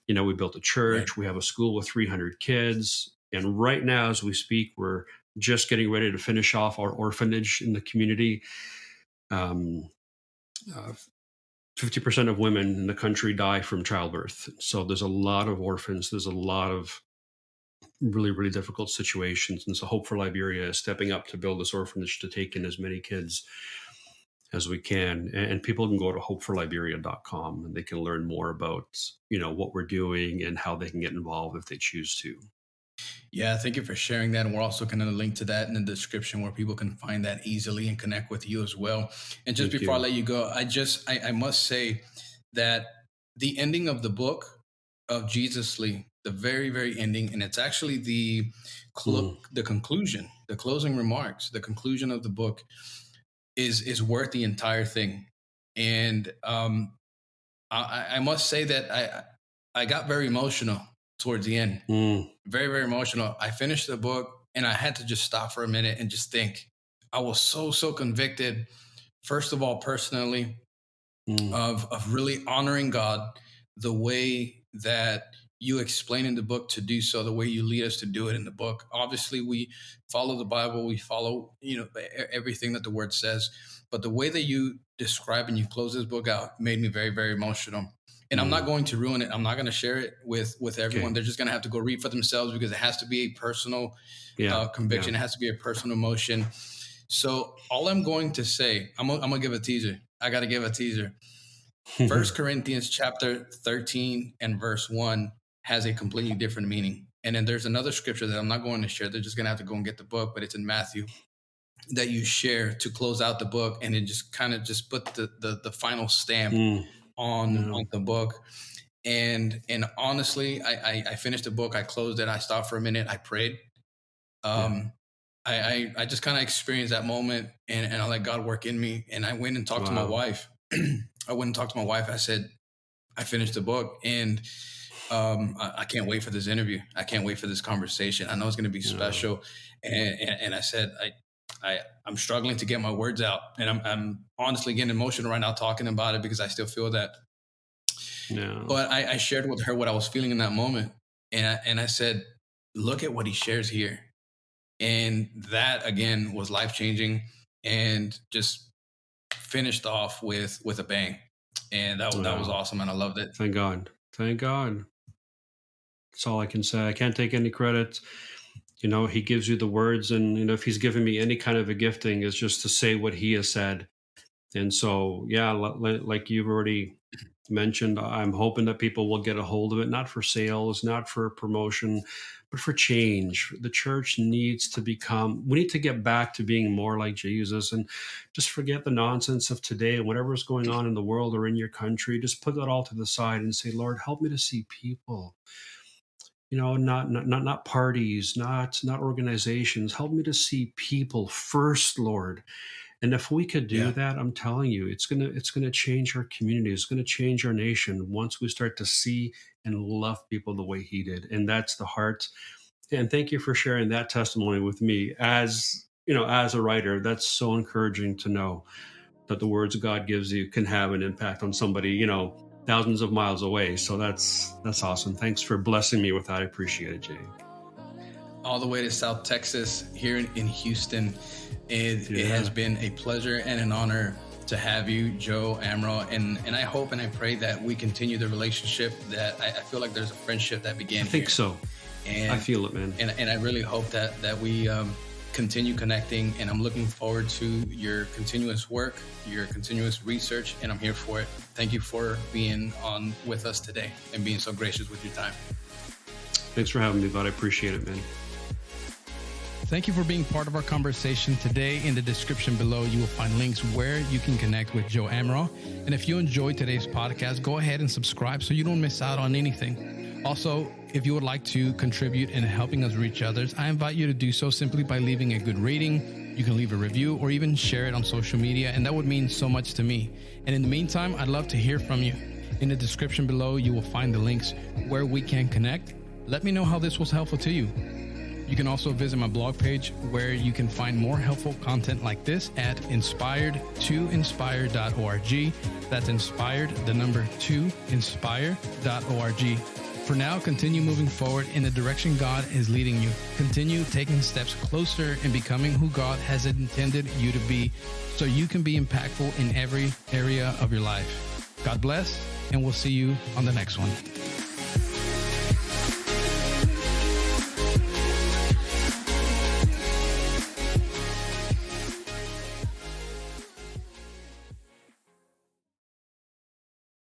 We built a Right. church, we have a school with 300 kids, and right now as we speak, we're just getting ready to finish off our orphanage in the community. um, uh, 50% of women in the country die from childbirth, so there's a lot of orphans, there's a lot of really, really difficult situations. And so Hope for Liberia is stepping up to build this orphanage to take in as many kids as we can. And people can go to hopeforliberia.com and they can learn more about, what we're doing and how they can get involved if they choose to. Yeah, thank you for sharing that. And we're also going to link to that in the description where people can find that easily and connect with you as well. And just Thank before I you. let you go, I must say that the ending of the book of Jesus Lee, the very, very ending, and it's actually Mm, the conclusion, the closing remarks, the conclusion of the book is worth the entire thing. And I must say that I got very emotional towards the end, mm, very, very emotional. I finished the book and I had to just stop for a minute and just think. I was so convicted, first of all, personally, mm, of really honoring God the way that you explain in the book to do so, the way you lead us to do it in the book. Obviously, we follow the Bible, we follow, everything that the word says, but the way that you describe and you close this book out made me very, very emotional. And I'm not mm. going to ruin it. I'm not going to share it with everyone. Okay. They're just going to have to go read for themselves because it has to be a personal Yeah. Yeah. conviction. It has to be a personal emotion. So all I'm going to say, I'm gonna give a teaser. I got to give a teaser. First Corinthians chapter 13 and verse 1 has a completely different meaning. And then there's another scripture that I'm not going to share. They're just going to have to go and get the book, but it's in Matthew that you share to close out the book, and it just kind of just put the final stamp Mm, yeah. on the book. And honestly, I finished the book, I closed it, I stopped for a minute, I prayed. Yeah. Um I just kind of experienced that moment, and I let God work in me. And I went and talked to my Wow. wife. I went and talked to my wife. I said, I finished the book, and I can't wait for this interview. I can't wait for this conversation. I know it's going to be Yeah. special. And I said, I'm struggling to get my words out, and I'm honestly getting emotional right now talking about it because I still feel that. Yeah. But I shared with her what I was feeling in that moment, and I said, look at what he shares here, and that again was life changing, and just finished off with a bang. And that was Wow. awesome, and I loved it. Thank God. Thank God. That's all I can say. I can't take any credit. He gives you the words, and if he's given me any kind of a gifting, it's just to say what he has said. And so, yeah, like you've already mentioned, I'm hoping that people will get a hold of it, not for sales, not for promotion, but for change. The church needs to we need to get back to being more like Jesus, and just forget the nonsense of today. Whatever's going on in the world or in your country, just put that all to the side and say, Lord, help me to see people. Not parties, not organizations. Help me to see people first, Lord. And if we could do Yeah. that, I'm telling you, it's gonna change our community. It's gonna change our nation once we start to see and love people the way He did. And that's the heart. And thank you for sharing that testimony with me. As a writer, that's so encouraging to know that the words God gives you can have an impact on somebody, thousands of miles away. So that's awesome. Thanks for blessing me with that. I appreciate it, Jay. All the way to South Texas, here in Houston. It has Yeah. been a pleasure and an honor to have you, Joe Amaral. And I hope and I pray that we continue the relationship, that I feel like there's a friendship that I began think here. so. I And feel it, man. and I really hope that we continue connecting. And I'm looking forward to your continuous work, your continuous research, and I'm here for it. Thank you for being on with us today and being so gracious with your time. Thanks for having me, bud. I appreciate it, man. Thank you for being part of our conversation today. In the description below, you will find links where you can connect with Joe Amaral. And if you enjoyed today's podcast, go ahead and subscribe so you don't miss out on anything. Also, if you would like to contribute in helping us reach others, I invite you to do so simply by leaving a good rating. You can leave a review or even share it on social media, and that would mean so much to me. And in the meantime, I'd love to hear from you. In the description below, you will find the links where we can connect. Let me know how this was helpful to you. You can also visit my blog page where you can find more helpful content like this at inspired2inspire.org. That's inspired, the number 2, inspire.org. For now, continue moving forward in the direction God is leading you. Continue taking steps closer in becoming who God has intended you to be so you can be impactful in every area of your life. God bless, and we'll see you on the next one.